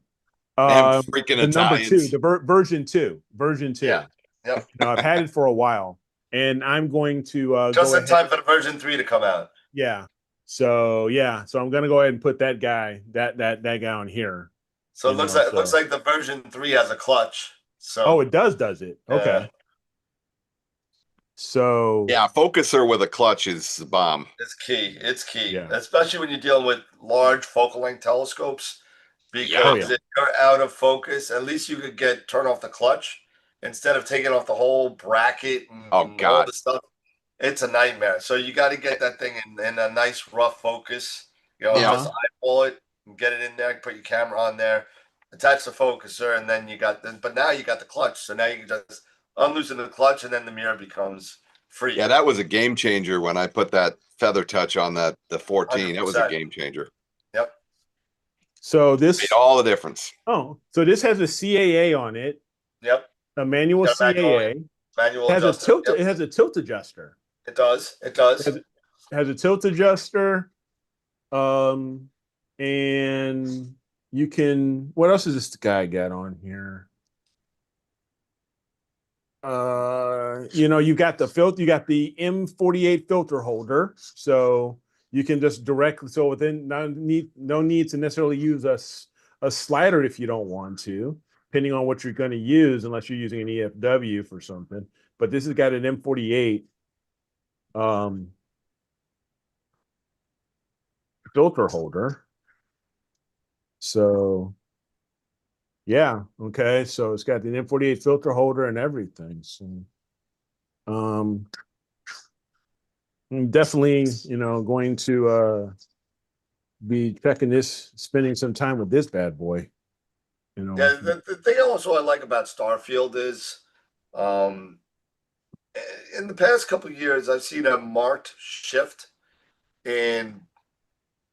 Freaking the number Italians. 2, the version 2. Version 2. Yeah. Yep. I've had it for a while. And I'm going to just in time for the version 3 to come out. Yeah. So I'm gonna go ahead and put that guy on here. So it looks like the version 3 has a clutch. So it does it? Okay. So focuser with a clutch is the bomb. It's key. Especially when you're dealing with large focal length telescopes, because if you're out of focus, at least you could turn off the clutch instead of taking off the whole bracket and all the stuff. It's a nightmare. So you got to get that thing in a nice rough focus. Just eyeball it and get it in there. Put your camera on there, attach the focuser, and then but now you got the clutch. So now you can just unloosen the clutch, and then the mirror becomes free. Yeah, that was a game changer when I put that Feather Touch on the 14. 100%. That was a game changer. Yep. So this made all the difference. Oh, so this has a CAA on it. Yep. A manual CAA. Manual it has adjuster. a tilt. It has a tilt adjuster. It does. It has a tilt adjuster. And you can. What else is this guy got on here? You got the filter. You got the M48 filter holder, so you can just directly. So within no need to necessarily use a slider if you don't want to, depending on what you're going to use, unless you're using an EFW for something. But this has got an M48 filter holder. So okay. So it's got the M48 filter holder and everything. So I'm definitely, going to be checking this, spending some time with this bad boy. The thing also I like about Starfield is in the past couple of years, I've seen a marked shift in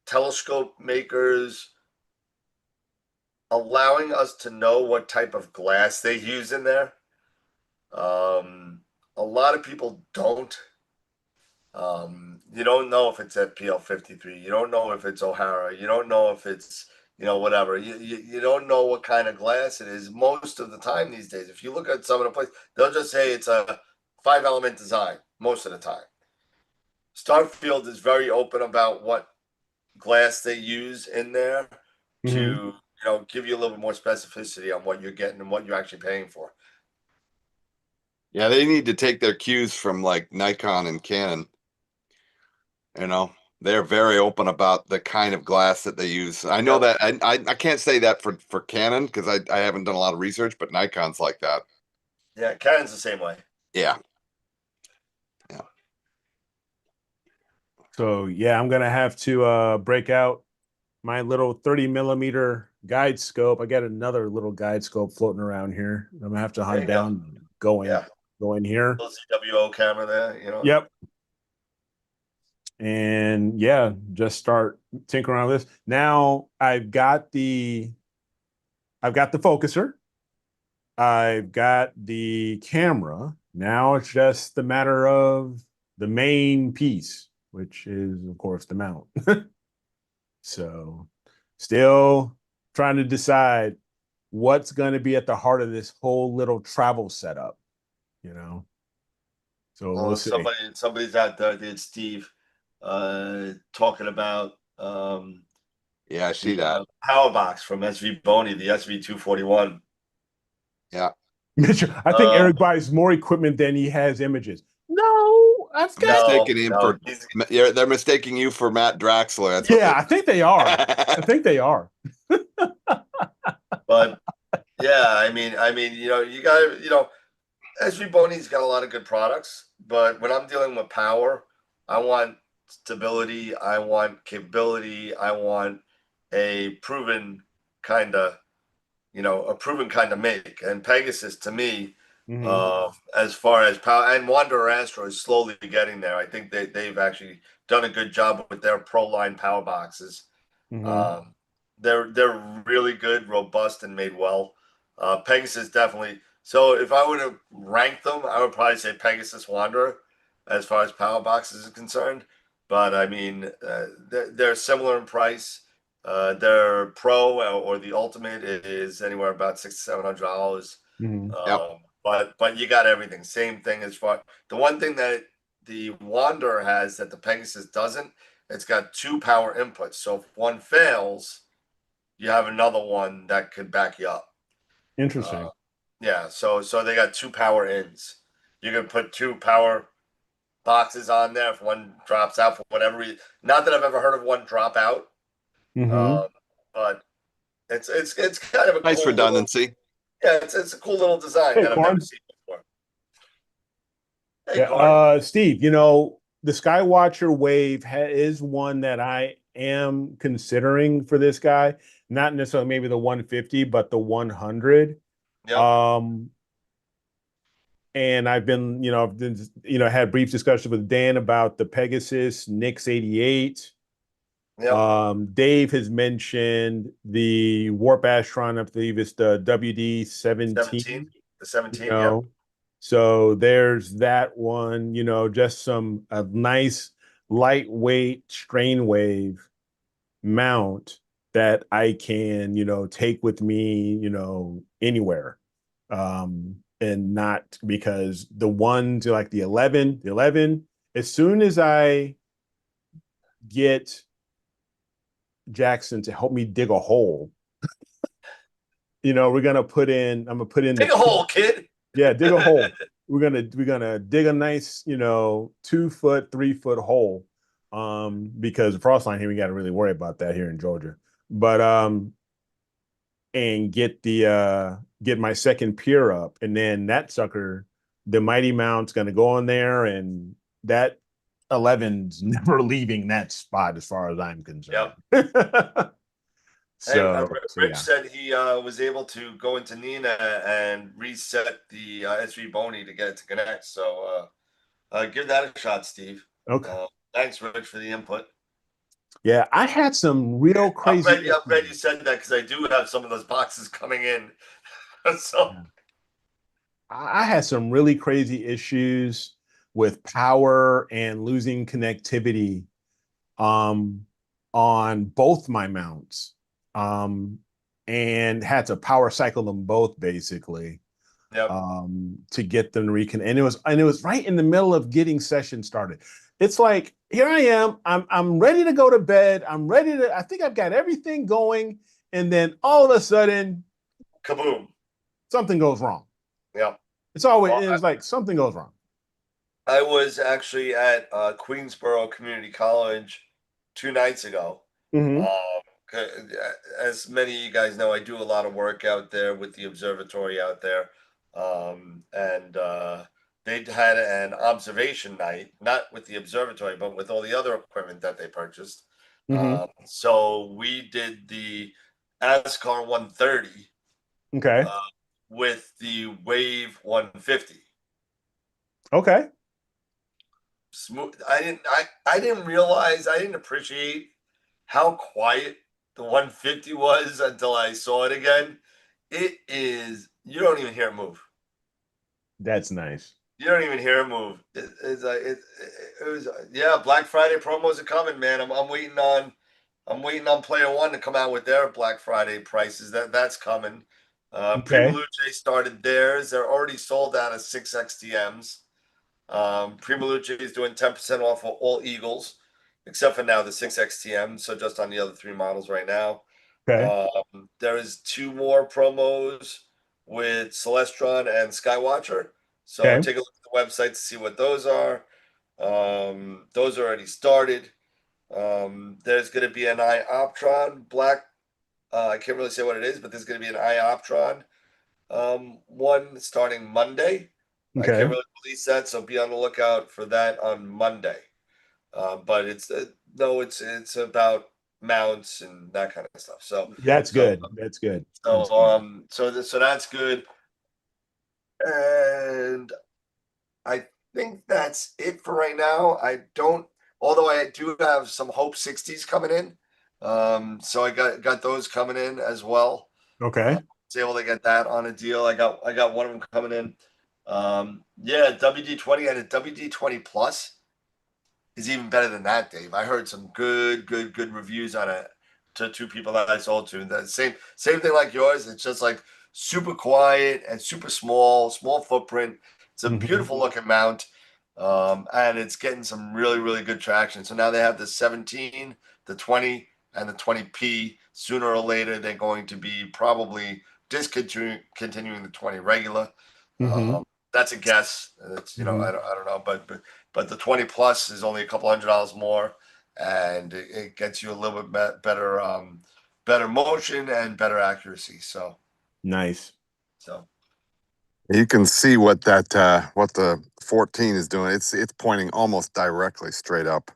telescope makers allowing us to know what type of glass they use in there. A lot of people don't. You don't know if it's FPL 53. You don't know if it's O'Hara. You don't know if it's, whatever. You don't know what kind of glass it is most of the time these days. If you look at some of the places, they'll just say it's a 5-element design most of the time. Starfield is very open about what glass they use in there to, give you a little bit more specificity on what you're getting and what you're actually paying for. Yeah, they need to take their cues from like Nikon and Canon. They're very open about the kind of glass that they use. I know that I can't say that for Canon because I haven't done a lot of research, but Nikon's like that. Yeah, Canon's the same way. Yeah. So yeah, I'm gonna have to break out my little 30 millimeter guide scope. I got another little guide scope floating around here. I'm gonna have to hunt down, go in here. Little CWO camera there, Yep. And yeah, just start tinkering around with this. Now I've got the focuser. I've got the camera. Now it's just the matter of the main piece, which is of course the mount. So still trying to decide what's going to be at the heart of this whole little travel setup, So we'll see. Somebody's out there, did Steve, talking about I see that power box from SV Boney, the SV241. Yeah. Mitchell, I think Eric buys more equipment than he has images. No, I've got they're mistaking you for Matt Draxler. That's I think they are. I think they are. But yeah, I mean, you got SV Boney's got a lot of good products, but when I'm dealing with power, I want stability, I want capability, I want a proven kind of make. And Pegasus, to me, as far as power, and Wanderer Astro is slowly getting there. I think they've actually done a good job with their Pro line power boxes. They're really good, robust, and made well. Pegasus definitely. So if I were to rank them, I would probably say Pegasus, Wanderer, as far as power boxes is concerned. But I mean, they're similar in price. Their Pro or the Ultimate is anywhere about $600-700. But you got everything. Same thing as far. The one thing that the Wanderer has that the Pegasus doesn't, it's got 2 power inputs. So if one fails, you have another one that could back you up. Interesting. So they got 2 power ins. You can put 2 power boxes on there if one drops out for whatever reason. Not that I've ever heard of one drop out. But it's kind of a nice cool redundancy. It's a cool little design that I've never seen before. Hey, Steve, the Skywatcher Wave is one that I am considering for this guy. Not necessarily maybe the 150, but the 100. And I've been, had brief discussions with Dan about the Pegasus Nix 88. Dave has mentioned the Warp Astron, I believe it's the WD-17. The 17, So there's that one, just a nice lightweight strain wave mount that I can, take with me, anywhere. And not because the ones like the 11, as soon as I get Jackson to help me dig a hole, I'm gonna put in dig a hole, kid. Yeah, dig a hole. We're gonna dig a nice 2-foot 3-foot hole, because the frost line here, we got to really worry about that here in Georgia. But and get my second pier up, and then that sucker, the Mighty Mount's gonna go on there, and that 11's never leaving that spot as far as I'm concerned. Rich said he was able to go into Nina and reset the SV Boney to get it to connect. So give that a shot, Steve. Okay. Thanks, Rich, for the input. Yeah, I had some real crazy. I'm glad you said that because I do have some of those boxes coming in. So I had some really crazy issues with power and losing connectivity um, on both my mounts, um, and had to power cycle them both basically Yep. To get them to reconnect. And it was right in the middle of getting session started. It's like, here I am, I'm ready to go to bed. I think I've got everything going. And then all of a sudden, Kaboom. something goes wrong. Yeah. It's like something goes wrong. I was actually at Queensborough Community College 2 nights ago. Mm-hmm. As many of you guys know, I do a lot of work out there with the observatory out there. And they had an observation night, not with the observatory, but with all the other equipment that they purchased. Mm-hmm. So we did the ASCAR 130 Okay. with the Wave 150. Okay. Smooth. I didn't realize, I didn't appreciate how quiet the 150 was until I saw it again. It is, you don't even hear it move. That's nice. You don't even hear it move. It was, yeah, Black Friday promos are coming, man. I'm waiting on Player One to come out with their Black Friday prices. That's coming. Okay. Prima started theirs. They're already sold out of 6XTMs. Prima Luce is doing 10% off of all Eagles, except for now the 6XTM. So just on the other 3 models right now. Okay. There is 2 more promos with Celestron and Skywatcher. So Okay. take a look at the website to see what those are. Those are already started. There's going to be an Ioptron black. I can't really say what it is, but there's going to be an Ioptron one starting Monday. I Okay. can't really release that, so be on the lookout for that on Monday. But it's it's about mounts and that kind of stuff. So That's good. That's good. That's good. So that's good. And I think that's it for right now. Although I do have some Hope 60s coming in. So I got those coming in as well. Okay. Was able to get that on a deal. I got one of them coming in. Yeah, WD-20 and a WD-20 Plus is even better than that, Dave. I heard some good reviews on it to 2 people that I sold to. That same thing like yours. It's just like super quiet and super small footprint. It's a beautiful looking mount. And it's getting some really good traction. So now they have the 17, the 20, and the 20P. Sooner or later, they're going to be probably continuing the 20 regular. That's a guess. It's I don't know, but the 20 plus is only a couple $100 more, and it gets you a little bit better motion and better accuracy. So Nice. So you can see what the 14 is doing. It's pointing almost directly straight up.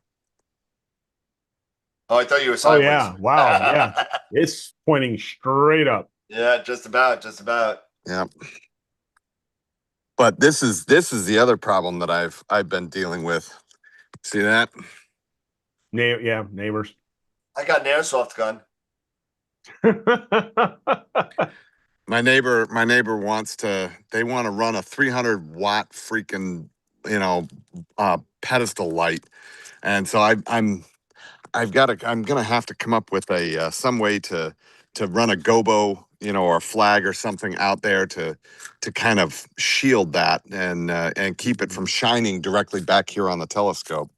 Oh, I thought you were Oh sideways. yeah. Wow. Yeah. It's pointing straight up. Yeah, just about. Yeah. But this is the other problem that I've been dealing with. See that? Yeah, neighbors. I got an airsoft gun. My neighbor they want to run a 300 watt freaking, pedestal light. And so I'm gonna have to come up with a some way to run a gobo, or a flag or something out there to kind of shield that and keep it from shining directly back here on the telescope.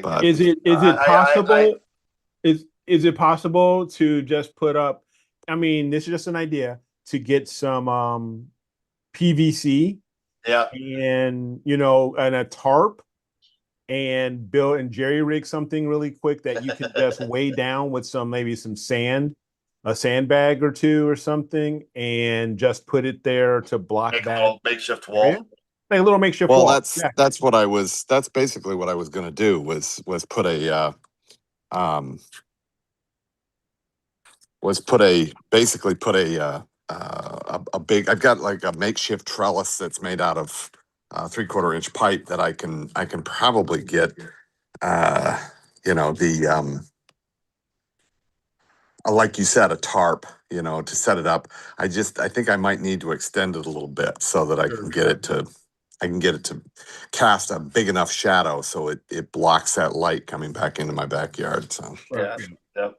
But Is it possible? Is it possible to just put up? I mean, this is just an idea to get some PVC, yeah, and and a tarp, and build and jerry rig something really quick that you can just weigh down with maybe some sand, a sandbag or 2 or something, and just put it there to block make that a little makeshift wall. Like a little makeshift well, wall. that's basically what I was going to do was put a big. I've got like a makeshift trellis that's made out of 3/4 inch pipe that I can probably get the like you said, a tarp, you know, to set it up. I think I might need to extend it a little bit so that I can get it to cast a big enough shadow so it blocks that light coming back into my backyard. So Yeah. Yep.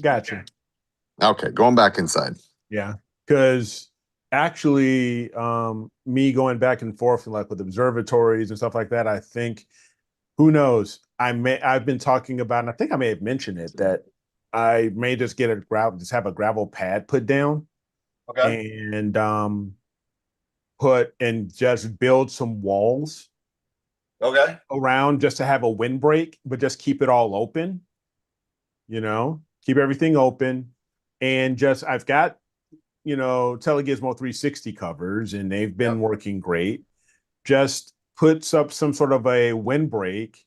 Gotcha. okay, going back inside. Yeah, because actually, me going back and forth like with observatories and stuff like that, I think, who knows? I've been talking about, and I think I may have mentioned it, that I may just have a gravel pad put down, and just build some walls around just to have a windbreak, but just keep it all open. Keep everything open, and I've got Telegizmo 360 covers, and they've been working great. Just puts up some sort of a windbreak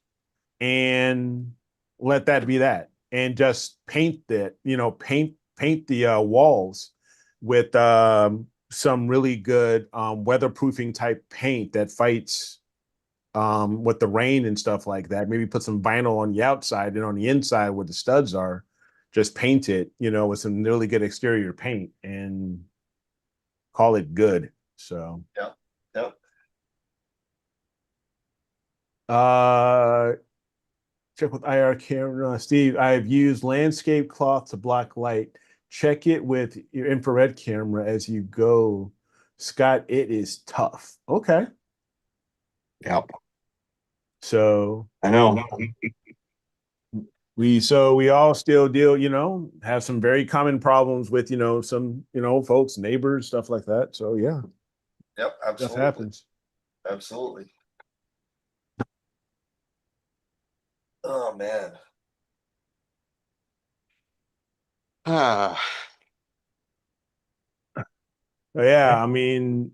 and let that be that, and just paint the walls with some really good weatherproofing type paint that fights with the rain and stuff like that. Maybe put some vinyl on the outside, and on the inside where the studs are, just paint it, with some really good exterior paint and call it good. So Yep. Check with IR camera. Steve, I've used landscape cloth to block light. Check it with your infrared camera as you go. Scott, it is tough. Okay. Yep. So I know. We all still deal, have some very common problems with, some, folks, neighbors, stuff like that. So yeah. Yep, absolutely. Stuff happens. Absolutely. Oh man. Yeah, I mean,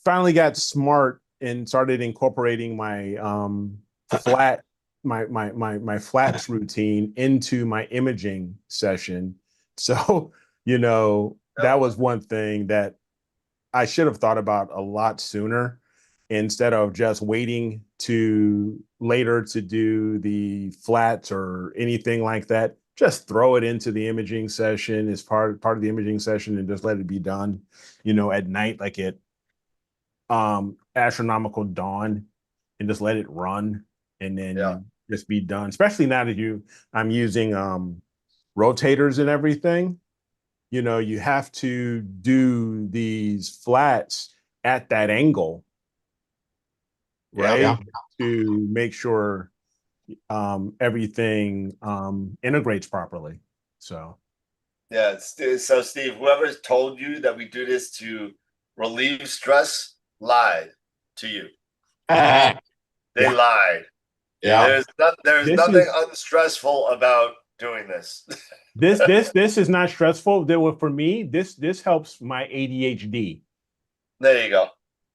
finally got smart and started incorporating my my flats routine into my imaging session. So, that was one thing that I should have thought about a lot sooner, instead of just waiting to later to do the flats or anything like that. Just throw it into the imaging session as part of the imaging session, and just let it be done, at night, like at astronomical dawn, and just let it run, and then just be done. Especially now that I'm using rotators and everything. You have to do these flats at that angle, right? To make sure everything integrates properly. So so Steve, whoever told you that we do this to relieve stress lied to you. They lied. There's nothing unstressful about doing this. This is not stressful. For me, this helps my ADHD. There you go.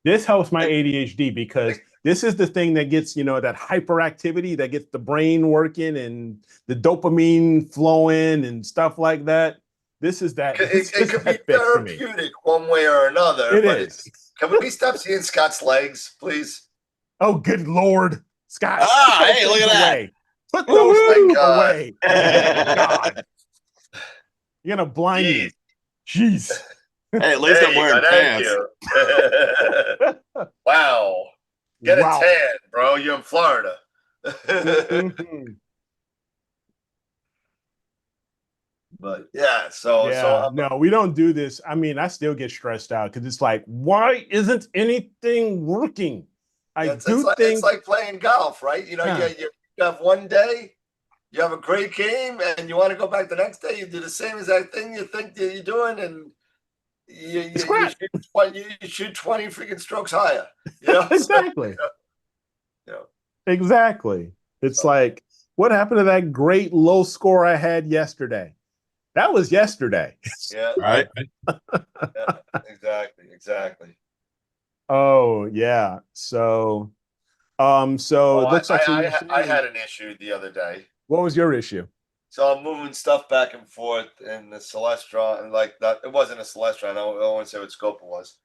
This helps my ADHD, because this is the thing that gets, that hyperactivity that gets the brain working and the dopamine flowing and stuff like that. This is that. It could be therapeutic one way or another. It is. Can we stop seeing Scott's legs, please? Oh, good Lord, Scott! Hey, look at that! Put those things away. God, you're gonna blind me. Jeez. Hey, at least I'm wearing pants. Wow. Get a tan, bro. You're in Florida. But yeah, no, we don't do this. I mean, I still get stressed out because it's like, why isn't anything working? It's like playing golf, right? You have one day, you have a great game, and you want to go back the next day. You do the same exact thing you think that you're doing, and you shoot 20 freaking strokes higher. Exactly. Exactly. It's like, what happened to that great low score I had yesterday? That was yesterday. Yeah. Right. Exactly. Oh yeah. So it looks like I had an issue the other day. What was your issue? So I'm moving stuff back and forth in the Celestron, and like that, it wasn't a Celestron. I don't want to say what scope it was,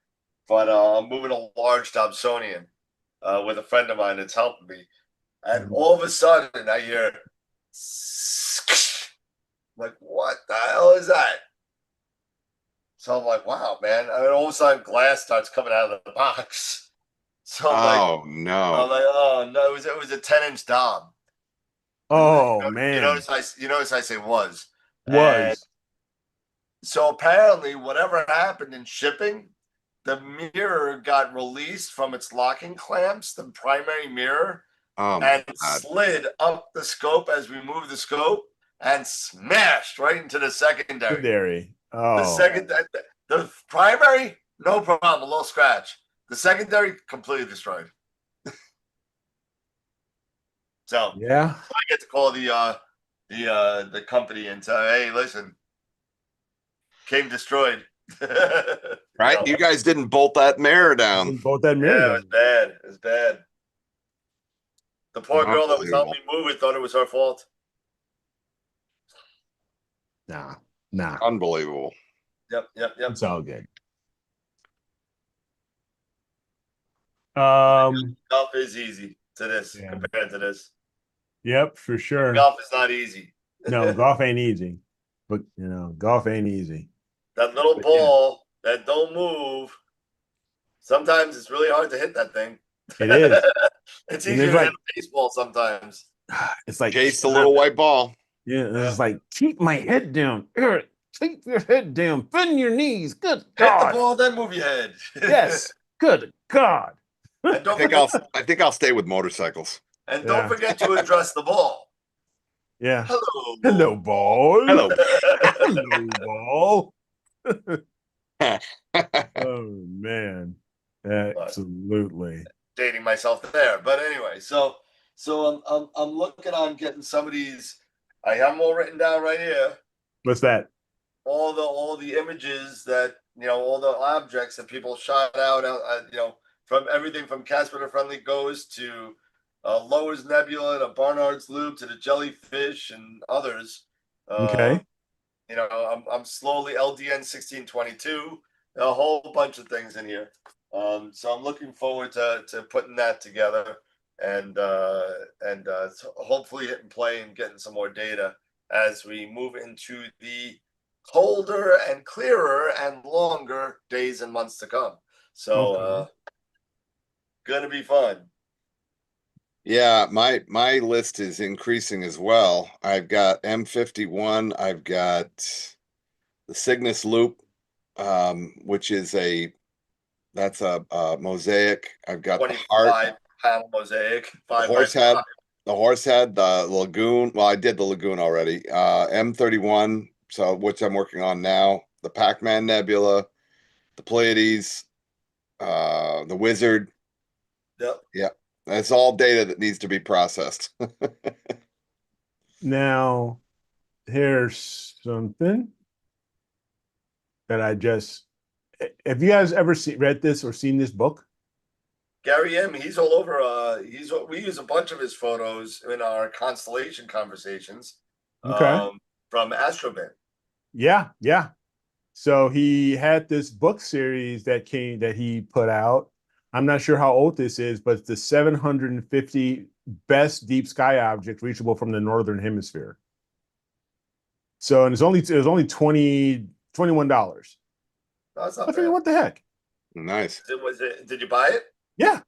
but I'm moving a large Dobsonian with a friend of mine that's helping me, and all of a sudden I hear like, what the hell is that? So I'm like, wow, man. And all of a sudden, glass starts coming out of the box. So Oh I'm no. like, oh no, it was a 10-inch Dom. Oh You man. notice I say was. And Was. so apparently, whatever happened in shipping, the mirror got released from its locking clamps, the primary mirror, Oh my and God. slid up the scope as we moved the scope and smashed right into the secondary. Secondary. The Oh. second, the primary, no problem, a little scratch. The secondary, completely destroyed. So Yeah. I get to call the company and say, hey, listen, came destroyed. Right? You guys didn't bolt that mirror down. Both that mirror. Yeah, it was bad. It was bad. The poor girl that was helping me move it thought it was her fault. Nah. Unbelievable. Yep. It's all good. Golf is easy to this compared to this. Yep, for sure. Golf is not easy. No, golf ain't easy. But golf ain't easy. That little ball that don't move. Sometimes it's really hard to hit that thing. It is. It's easier to hit a baseball sometimes. It's like chase the little white ball. Yeah, it's like keep my head down. Eric, keep your head down. Bend your knees. Good Hit God. the ball, then move your head. Yes. Good God. And don't I think I'll stay with motorcycles. And don't forget to address the ball. Yeah. Hello, ball. Hello. Hello, ball. Oh man. Absolutely. Dating myself there. But anyway, so I'm looking on getting some of these. I have them all written down right here. What's that? All the images that all the objects that people shot out. From everything from Casper the Friendly Ghost to Lower's Nebula to Barnard's Loop to the jellyfish and others. Okay. I'm slowly LDN 1622. A whole bunch of things in here. So I'm looking forward to putting that together and hopefully hitting play and getting some more data as we move into the colder and clearer and longer days and months to come. So gonna be fun. Yeah, my list is increasing as well. I've got M51. I've got the Cygnus Loop, which is that's a mosaic. I've got the heart panel mosaic. The horse head, the lagoon. Well, I did the lagoon already. M31, so which I'm working on now. The Pac-Man Nebula, the Pleiades, the Wizard. Yep. Yeah. That's all data that needs to be processed. Now, here's something that have you guys ever read this or seen this book? Gary M, he's all over. We use a bunch of his photos in our constellation conversations. Okay. From Astrobin. Yeah. So he had this book series that he put out. I'm not sure how old this is, but it's the 750 best deep sky objects reachable from the northern hemisphere. So, and it was only $21. That's not I figured, what the heck? Nice. Did you buy it? Yeah.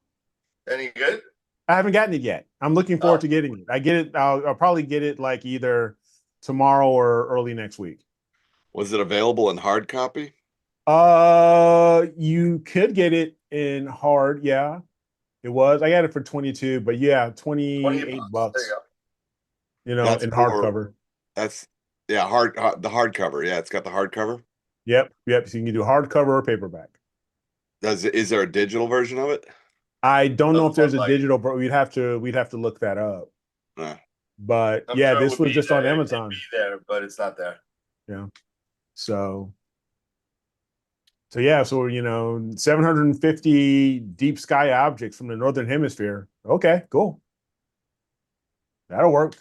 Any good? I haven't gotten it yet. I'm looking forward to getting it. I get it. I'll probably get it like either tomorrow or early next week. Was it available in hard copy? You could get it in hard. Yeah, it was. I got it for 22, but yeah, 28 bucks. There you go. That's in hardcover. That's the hardcover. Yeah, it's got the hardcover. Yep. So you can do hardcover or paperback. Is there a digital version of it? I don't know if there's a digital, but we'd have to look that up. But I'm yeah, sure this was just on Amazon. It'd be there, but it's not there. Yeah. So yeah, so 750 deep sky objects from the northern hemisphere. Okay, cool. That'll work.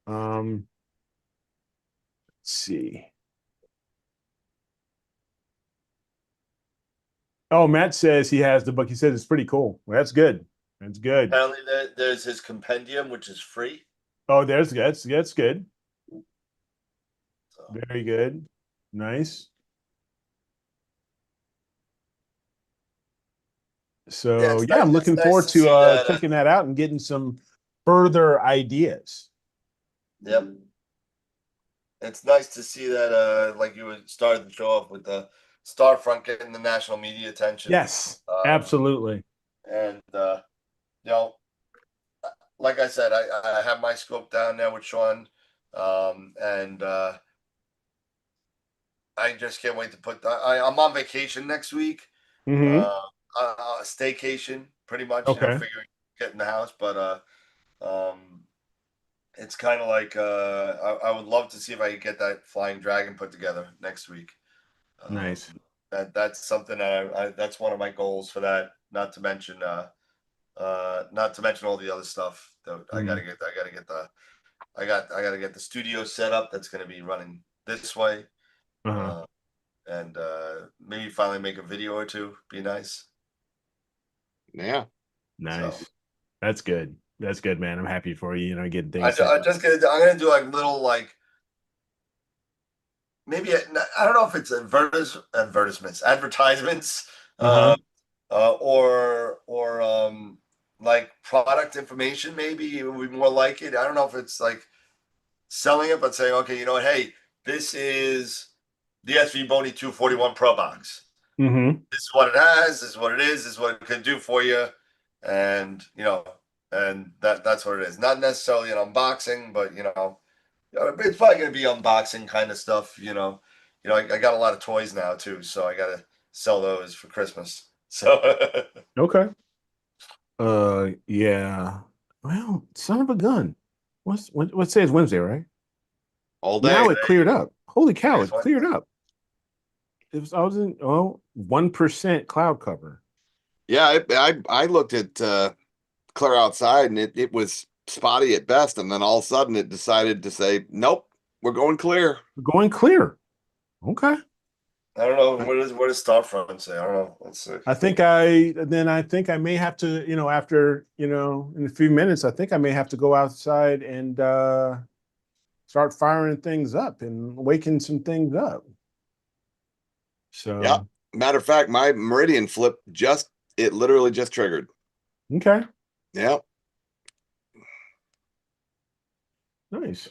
Let's see. Oh, Matt says he has the book. He says it's pretty cool. Well, that's good. That's good. Apparently, there's his compendium, which is free. Oh, that's good. So, Very good. Nice. yeah, So it's yeah, nice. I'm It's looking nice forward to to see that. checking that out and getting some further ideas. Yep. It's nice to see that, like you started to show off with the Starfront getting the national media attention. Yes, absolutely. And you know, like I said, I have my scope down there with Sean, and I just can't wait to put that. I'm on vacation next week, Mm-hmm. staycation, pretty much. You know, Okay. figuring get in the house, but it's kind of like I would love to see if I could get that Flying Dragon put together next week. Nice. That's something that that's one of my goals for that. Not to mention all the other stuff that I gotta get. I gotta get the studio set up. That's gonna be running this way, Uh-huh. and maybe finally make a video or two. Be nice. Yeah. Nice. So That's good. That's good, man. I'm happy for you. You know, getting things set I'm up. I'm gonna do like little like maybe I don't know if it's advertisements, Uh-huh. or like product information. Maybe it would be more like it. I don't know if it's like selling it, but saying, okay, you know what? Hey, this is the SV Boney 241 Pro Box. Mm-hmm. This is what it has. This is what it is. This is what it could do for you, and and that's what it is. Not necessarily an unboxing, but it's probably going to be unboxing kind of stuff. I got a lot of toys now too, so I got to sell those for Christmas. So Okay. Yeah. Well, son of a gun. What say it's Wednesday, right? All day. Now it cleared up. Holy cow, Today's it cleared Wednesday. up. I was in 1% cloud cover. Yeah, I looked at clear outside and it was spotty at best, and then all of a sudden it decided to say, nope, we're going clear. We're going clear. Okay. I don't know what does Starfront say. I don't know. Let's see. I think I may have to, after, in a few minutes, I think I may have to go outside and start firing things up and waking some things up. So Yeah. Matter of fact, my Meridian flip it literally just triggered. okay. Yeah. Nice.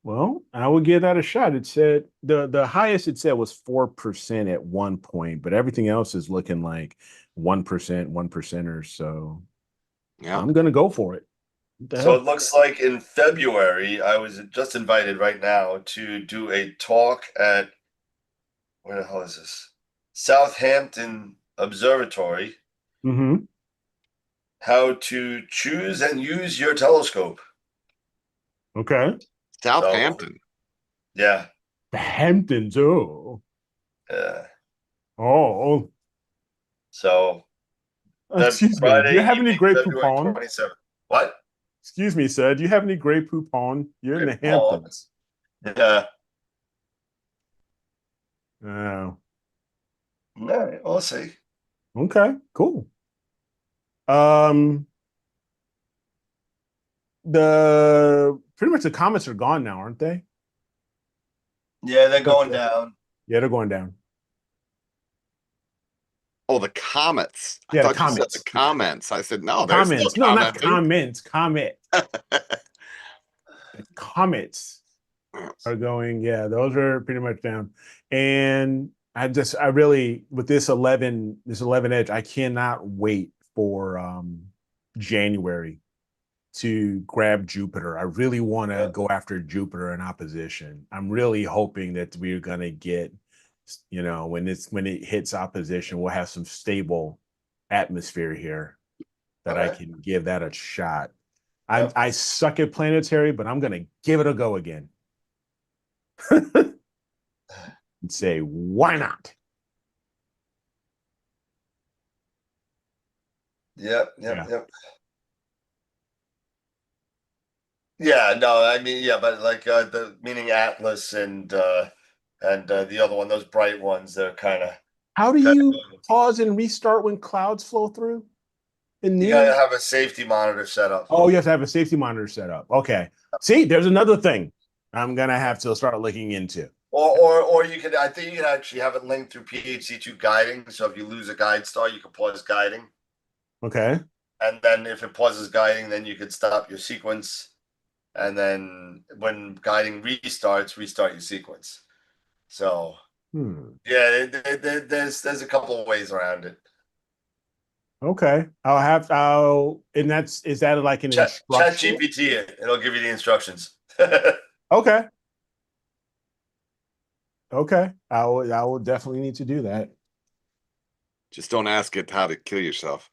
Well, I would give that a shot. It said the highest it said was 4% at one point, but everything else is looking like 1%, 1%, so Yeah. I'm gonna go for it. So it looks like in February, I was just invited right now to do a talk at where the hell is this? Southampton Observatory. Mm-hmm. How to choose and use your telescope. Okay. Southampton. Yeah. The Hamptons. Oh. Yeah. Oh. So Excuse me. Friday Do you have any evening, Grey February Poupon? 27th. What? Excuse me, sir. Do you have any Grey Poupon? You're in the Grey Poupon. Hamptons. Yeah. Oh. All right, we'll see. Okay, cool. Pretty much the comments are gone now, aren't they? Yeah, they're going down. Yeah, they're going down. Oh, the comets. Yeah, I the thought you said comments. the comments. I said, no, there's Comments. no No, not commenting. comments. Comment. Comments are going. Yeah, those are pretty much down. And I really with this 11 edge, I cannot wait for January to grab Jupiter. I really want to go after Jupiter in opposition. I'm really hoping that we're gonna get, when it hits opposition, we'll have some stable atmosphere here that I can give that a shot. I suck at planetary, but I'm gonna give it a go again. And say, why not? Yep. Yeah, no, I mean, yeah, but like the meaning Atlas and the other one, those bright ones, they're kind of. How do you pause and restart when clouds flow through? in You NENA? gotta have a safety monitor set up. Oh, you have to have a safety monitor set up. Okay. See, there's another thing I'm gonna have to start looking into. Or you could, I think you can actually have it linked through PHD2 guiding. So if you lose a guide star, you can pause guiding. Okay. And then if it pauses guiding, then you could stop your sequence. And then when guiding restarts, restart your sequence. So yeah, there's a couple of ways around it. Okay. And is that like an Chat instruction? GPT it. It'll give you the instructions. Okay. Okay. I will definitely need to do that. Just don't ask it how to kill yourself.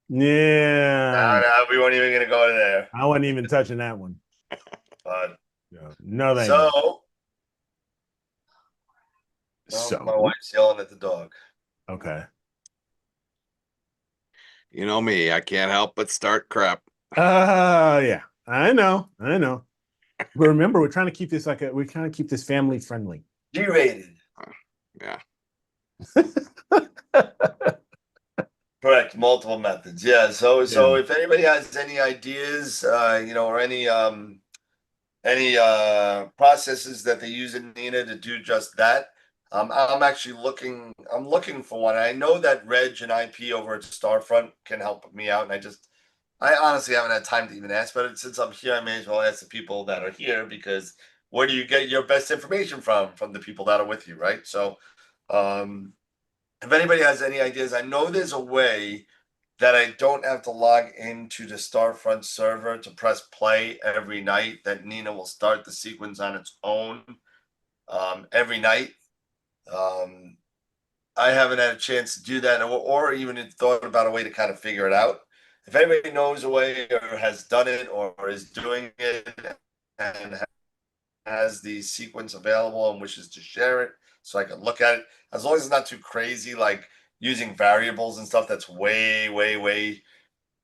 Yeah. No, we weren't even gonna go in there. I wasn't even touching that one. But no, thank you. So my wife's yelling at the dog. Okay. You know me, I can't help but start crap. Yeah. I know. But remember, we're trying to keep this family friendly. G-rated. Yeah. Correct. Multiple methods. Yeah. So if anybody has any ideas, or any processes that they use in NENA to do just that, I'm actually looking for one. I know that Reg and IP over at Starfront can help me out, and I honestly haven't had time to even ask, but since I'm here, I may as well ask the people that are here, because where do you get your best information from the people that are with you, right? So if anybody has any ideas, I know there's a way that I don't have to log into the Starfront server to press play every night, that NENA will start the sequence on its own every night. I haven't had a chance to do that, or even thought about a way to kind of figure it out. If anybody knows a way or has done it or is doing it and has the sequence available and wishes to share it so I can look at it, as long as it's not too crazy, like using variables and stuff that's way, way, way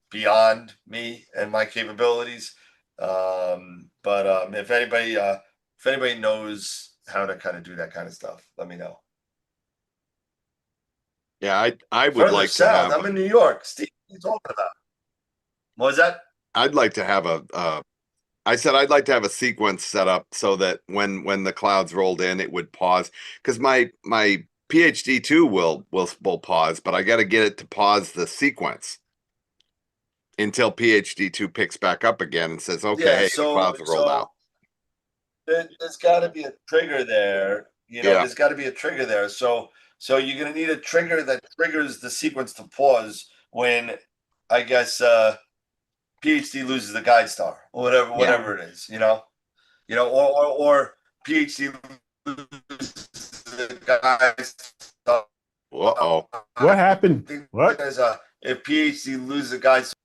beyond me and my capabilities. If anybody knows how to kind of do that kind of stuff, let me know. Yeah, I would Further like south, to have. I'm in New York. Steve, what are you talking about? What was that? I'd like to have I said I'd like to have a sequence set up so that when the clouds rolled in, it would pause. Because my PhD2 will pause, but I got to get it to pause the sequence until PhD2 picks back up again and says, "Okay, Yeah, hey, the clouds have rolled out." There's got to be a trigger there. There's got to be a trigger there. So you're gonna need a trigger that triggers the sequence to pause when, I guess, PhD loses the guide star or whatever it is. Or PhD loses the guide star. Uh-oh. What happened? What? If PhD loses the guide star,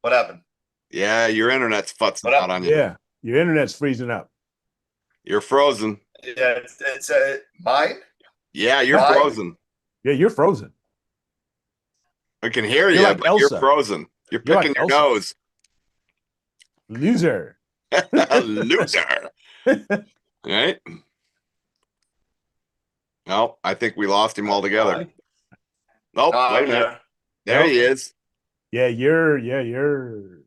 what happened? Yeah, your internet's futzing out on you. Yeah, your internet's freezing up. You're frozen. Yeah, it's mine. Yeah, you're frozen. Yeah, you're frozen. I can hear you, like but Elsa. you're frozen. You're picking your nose. Loser. Loser. Right? No, I think we lost him altogether. Nope, wait a minute. There he is. Yeah, you're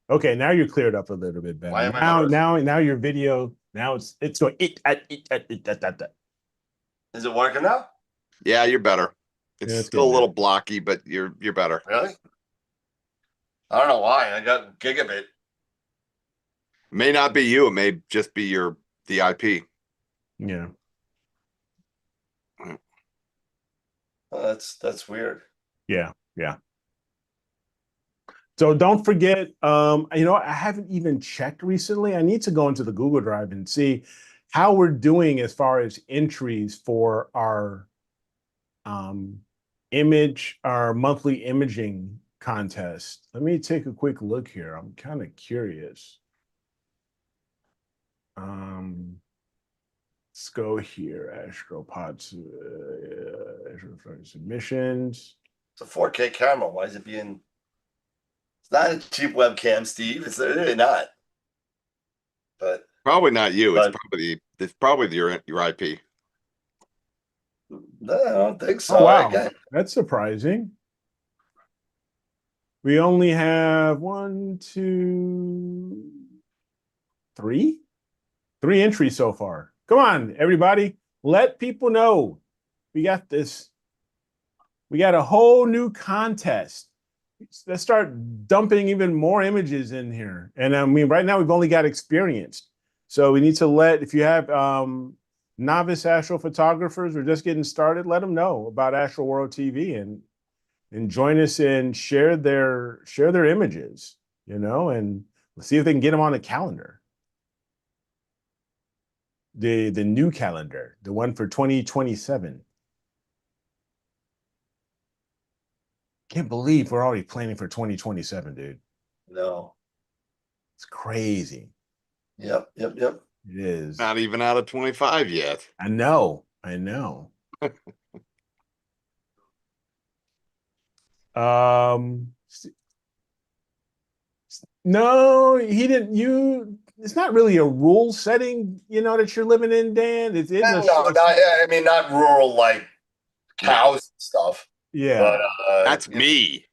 okay. Now you're cleared up a little bit better. Now your video, now it's going Is it working now? Yeah, you're better. It's still a little blocky, but you're better. Really? I don't know why. I got gigabit. May not be you. It may just be the IP. Yeah. Oh, that's weird. Yeah. So don't forget, I haven't even checked recently. I need to go into the Google Drive and see how we're doing as far as entries for our our monthly imaging contest. Let me take a quick look here. I'm kind of curious. Let's go here. Astropod submissions. It's a 4K camera. Why is it being? It's not a cheap webcam, Steve. It's really not. But probably not you. It's probably your IP. No, I don't think so. Oh, wow. That's surprising. We only have 1, 2, 3 entries so far. Come on, everybody. Let people know. We got this. We got a whole new contest. Let's start dumping even more images in here. And I mean, right now we've only got experienced. So we need to if you have novice astrophotographers or just getting started, let them know about Astroworld TV and join us and share their images, and let's see if they can get them on the calendar. The new calendar, the one for 2027. Can't believe we're already planning for 2027, dude. No. It's crazy. Yep. It is. Not even out of 25 yet. I know. No, he didn't. It's not really a rule setting, that you're living in, Dan. Not rural like cows and stuff. Yeah, but that's me.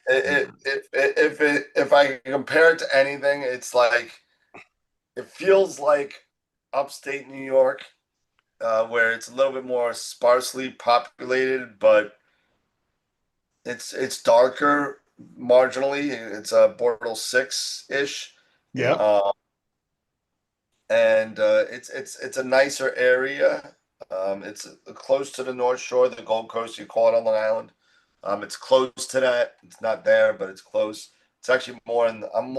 If I compare it to anything, it's like it feels like upstate New York, where it's a little bit more sparsely populated, but it's darker marginally. It's a Bortle 6-ish. Yeah. And it's a nicer area. It's close to the North Shore, the Gold Coast. You call it on Long Island. It's close to that. It's not there, but it's close. It's actually more I'm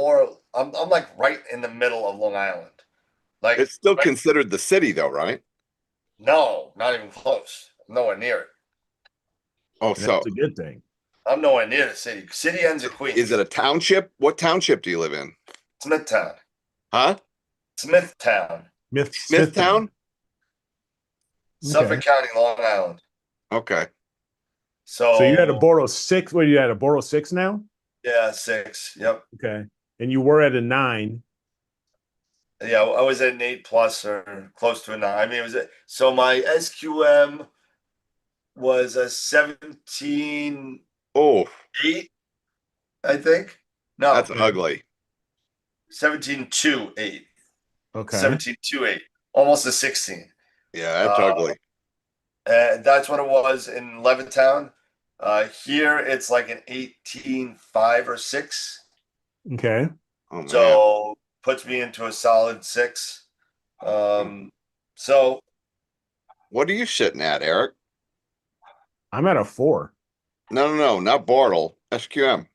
like right in the middle of Long Island. Like it's still considered the city, though, right? No, not even close. I'm nowhere near it. Oh, so that's a good thing. I'm nowhere near the city. City ends at Queens. Is it a township? What township do you live in? Smithtown. Huh? Smithtown. Smithtown? Suffolk County, Long Island. Okay. So you're at a Bortle 6. What are you at, a Bortle 6 now? Yeah, 6. Yep. Okay. And you were at a 9. Yeah, I was at an 8+ or close to a 9. I mean, so my SQM was a 17. Oh, 8, I think. No, that's ugly. 17.28. Okay. 17.28. Almost a 16. Yeah, that's ugly. And that's what it was in Levittown. Here it's like an 18.5 or 6. Okay. Oh, so puts me into a solid 6. So what are you sitting at, Eric? I'm at a 4. No, not Bartle. SQM.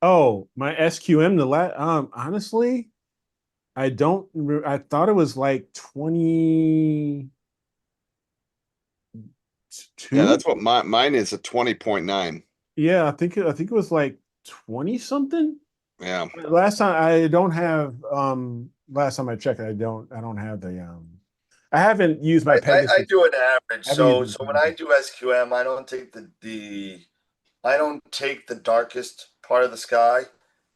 Oh, my SQM. Honestly, I thought it was like 22. Yeah, that's what mine is, a 20.9. Yeah, I think it was like 20 something. Yeah. Last time I checked, I don't have the I haven't used my Pegasus. I do an average. So when I do SQM, I don't take the darkest part of the sky.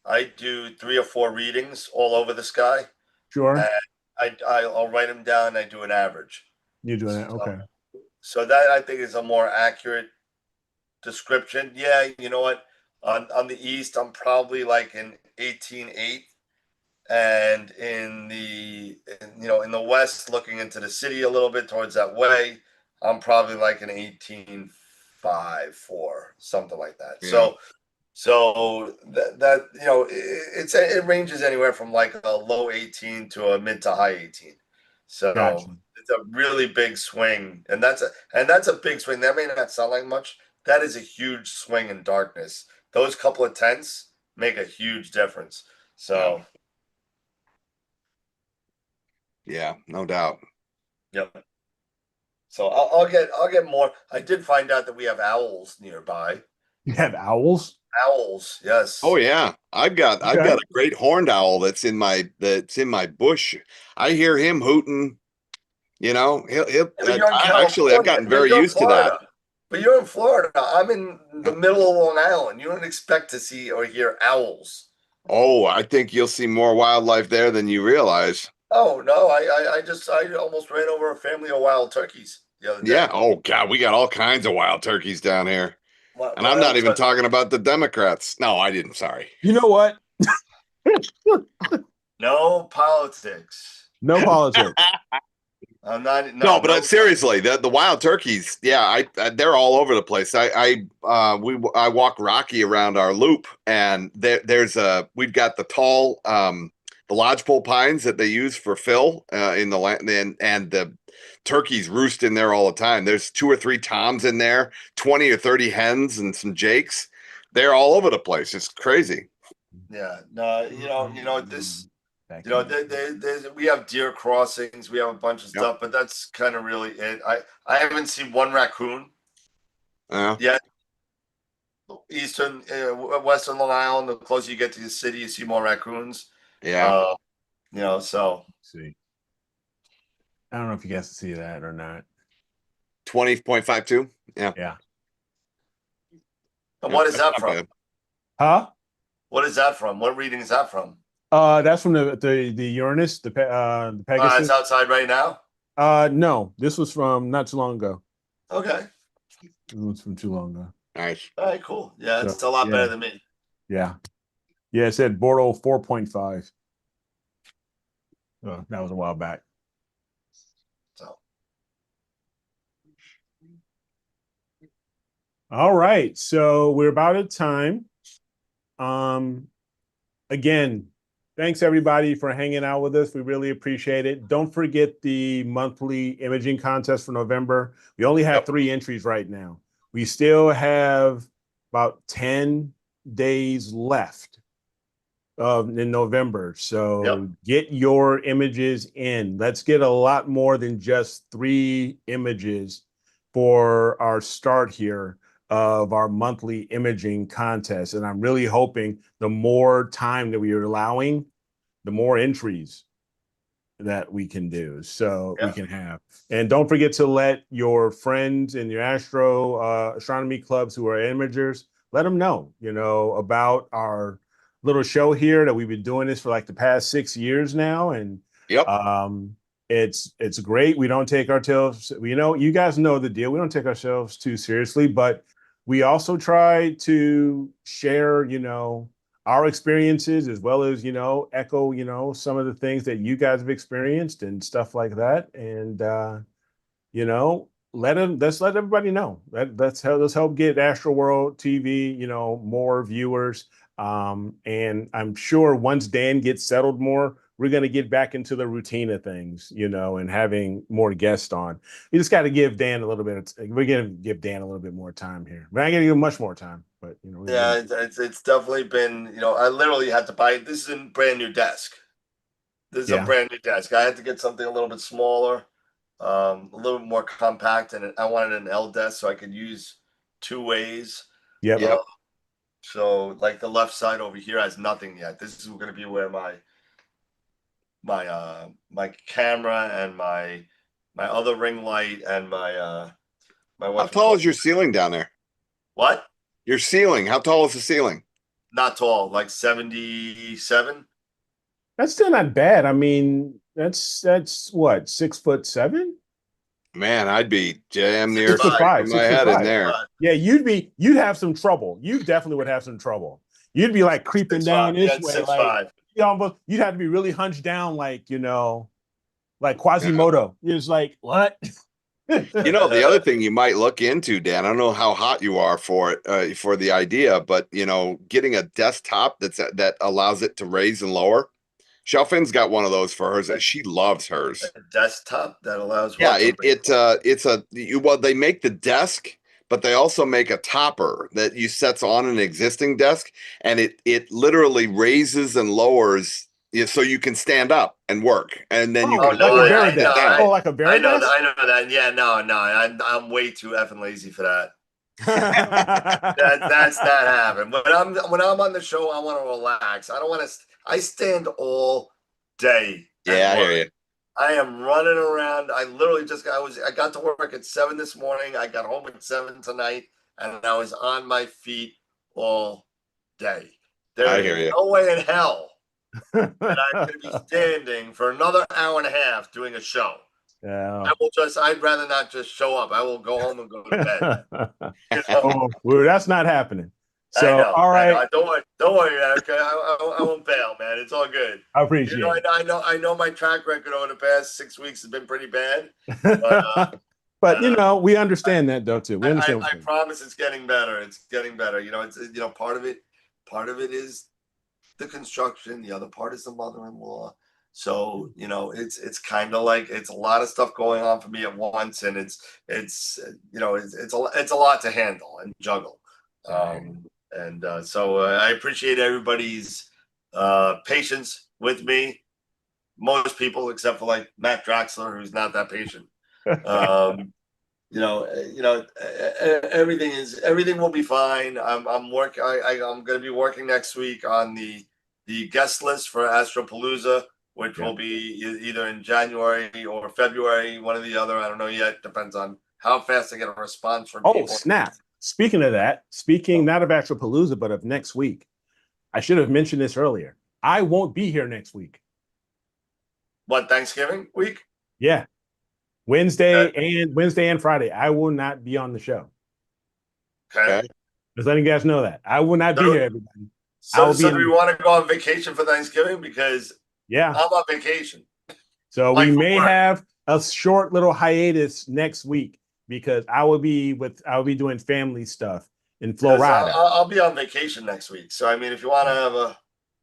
I do 3 or 4 readings all over the sky. Sure. And I'll write them down. I do an average. You're doing that, okay. So that I think is a more accurate description. Yeah, you know what? On the east, I'm probably like an 18.8, and in the west, looking into the city a little bit towards that way, I'm probably like an 18.5, 4, something like that. Yeah. So that it ranges anywhere from like a low 18 to a mid to high 18. So gotcha. It's a really big swing, and that's a big swing. That may not sound like much. That is a huge swing in darkness. Those couple of tenths make a huge difference. So yeah, no doubt. Yep. So I'll get more. I did find out that we have owls nearby. You have owls? Owls, yes. Oh yeah, I've got a great horned owl that's in my bush. I hear him hooting. He'll actually, I've gotten very used to that. But you're in Florida. I'm in the middle of Long Island. You don't expect to see or hear owls. Oh, I think you'll see more wildlife there than you realize. Oh no, I almost ran over a family of wild turkeys the other day. Yeah. Oh God, we got all kinds of wild turkeys down here. And I'm not even talking about the Democrats. No, I didn't. Sorry. You know what? No politics. No politics. I'm not. No, but seriously, the wild turkeys, yeah, they're all over the place. I walk Rocky around our loop, and we've got the tall the lodgepole pines that they use for fill in the land, and the turkeys roost in there all the time. There's 2 or 3 toms in there, 20 or 30 hens, and some jakes. They're all over the place. It's crazy. Yeah, no, this. We have deer crossings, we have a bunch of stuff, but that's kind of really it. I haven't seen one raccoon yet. Western Long Island, the closer you get to the city, you see more raccoons. Yeah. So. See. I don't know if you guys see that or not. 20.52. Yeah. Yeah. And what is that from? Bad. Huh? What is that from? What reading is that from? That's from the Uranus, the Pegasus. It's outside right now? No, this was from not too long ago. Okay. It was from too long ago. Nice. All right, cool. Yeah, it's a lot better than me. Yeah. Yeah, it said Bordeaux 4.5. Oh, that was a while back. So. All right. So we're about at time. Again, thanks everybody for hanging out with us. We really appreciate it. Don't forget the monthly imaging contest for November. We only have 3 entries right now. We still have about 10 days left in November. So get your images in. Let's get a lot more than just 3 images for our start here of our monthly imaging contest. And I'm really hoping the more time that we are allowing, the more entries that we can do. So we can have. And don't forget to let your friends in your astronomy clubs who are imagers, let them know, about our little show here that we've been doing this for like the past 6 years now. And it's great. We don't take ourselves, you guys know the deal. We don't take ourselves too seriously, but we also try to share, our experiences as well as, echo, some of the things that you guys have experienced and stuff like that. And, let's let everybody know. Let's help get Astroworld TV, more viewers. And I'm sure once Dan gets settled more, we're going to get back into the routine of things, and having more guests on. We just got to give Dan a little bit. We're going to give Dan a little bit more time here. We're not going to give him much more time, but yeah, it's definitely been. I literally had to buy. This is a brand new desk. This is a brand new desk. I had to get something a little bit smaller, a little bit more compact, and I wanted an L desk so I could use 2 ways. Yep. So, like the left side over here has nothing yet. This is going to be where my camera and my other ring light and my How tall is your ceiling down there? What? Your ceiling. How tall is the ceiling? Not tall, like 77. That's still not bad. I mean, that's what, 6'7"? Man, I'd be damn near 6'5", my head in there. Yeah, you'd have some trouble. You definitely would have some trouble. You'd be like creeping down this way. Like, you'd have to be really hunched down, like, like Quasimodo. It's like, what? The other thing you might look into, Dan, I don't know how hot you are for it, for the idea, but getting a desktop that allows it to raise and lower. Shelfin's got one of those for hers. She loves hers. A desktop that allows. Yeah, they make the desk, but they also make a topper that you sets on an existing desk, and it literally raises and lowers. So you can stand up and work, and then you can like a bear desk. Like a bear desk? I know that. Yeah, no, I'm way too effing lazy for that. That's not happening. When I'm on the show, I want to relax. I don't want to. I stand all day. Yeah, I hear you. I am running around. I literally I got to work at 7 this morning. I got home at 7 tonight, and I was on my feet all day. I hear you. No way in hell that I'm going to be standing for another hour and a half doing a show. Yeah. I'd rather not just show up. I will go home and go to bed. You know? Oh, well, that's not happening. So, I know. all right. Don't worry, Eric. I won't bail, man. It's all good. I appreciate it. I know my track record over the past 6 weeks has been pretty bad. But, but we understand that though too. We understand. I promise it's getting better. It's getting better. It's part of it is the construction. The other part is the mother-in-law. So it's kind of like it's a lot of stuff going on for me at once, and it's a lot to handle and juggle. So I appreciate everybody's patience with me. Most people, except for like Matt Draxler, who's not that patient. Everything will be fine. I'm going to be working next week on the guest list for Astropalooza, which will be either in January or February, one or the other. I don't know yet. Depends on how fast I get a response from people. Oh, snap. Speaking of that, not of Astropalooza, but of next week, I should have mentioned this earlier. I won't be here next week. What, Thanksgiving week? Yeah. Wednesday and Friday. I will not be on the show. Okay. Just letting you guys know that. I will not be here, everybody. So do we want to go on vacation for Thanksgiving? Because I'm on vacation. So we may have a short little hiatus next week because I will be doing family stuff in Florida. I'll be on vacation next week. So I mean, if you want to have a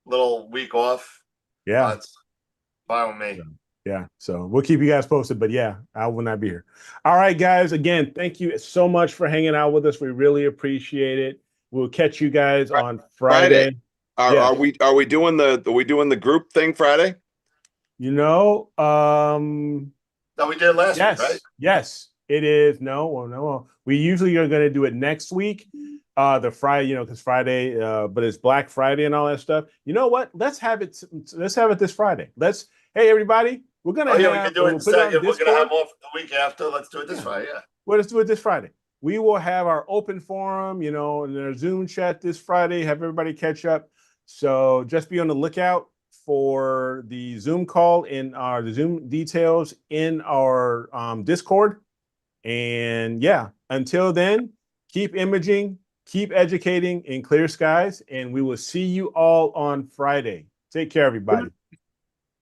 little week off, that's fine with me. Yeah, so we'll keep you guys posted, but I will not be here. All right, guys. Again, thank you so much for hanging out with us. We really appreciate it. We'll catch you guys on Friday. Are we doing the group thing Friday? No, we did last week, right? Yes, it is. No. We usually are going to do it next week, the Friday, because Friday, but it's Black Friday and all that stuff. You know what? Let's have it this Friday. Hey, everybody. We're gonna we can do it instead. If we're gonna have off the week after, let's do it this Friday. Yeah. Well, let's do it this Friday. We will have our open forum, and our Zoom chat this Friday. Have everybody catch up. So just be on the lookout for the Zoom call in the Zoom details in our Discord. And until then, keep imaging, keep educating in clear skies, and we will see you all on Friday. Take care, everybody.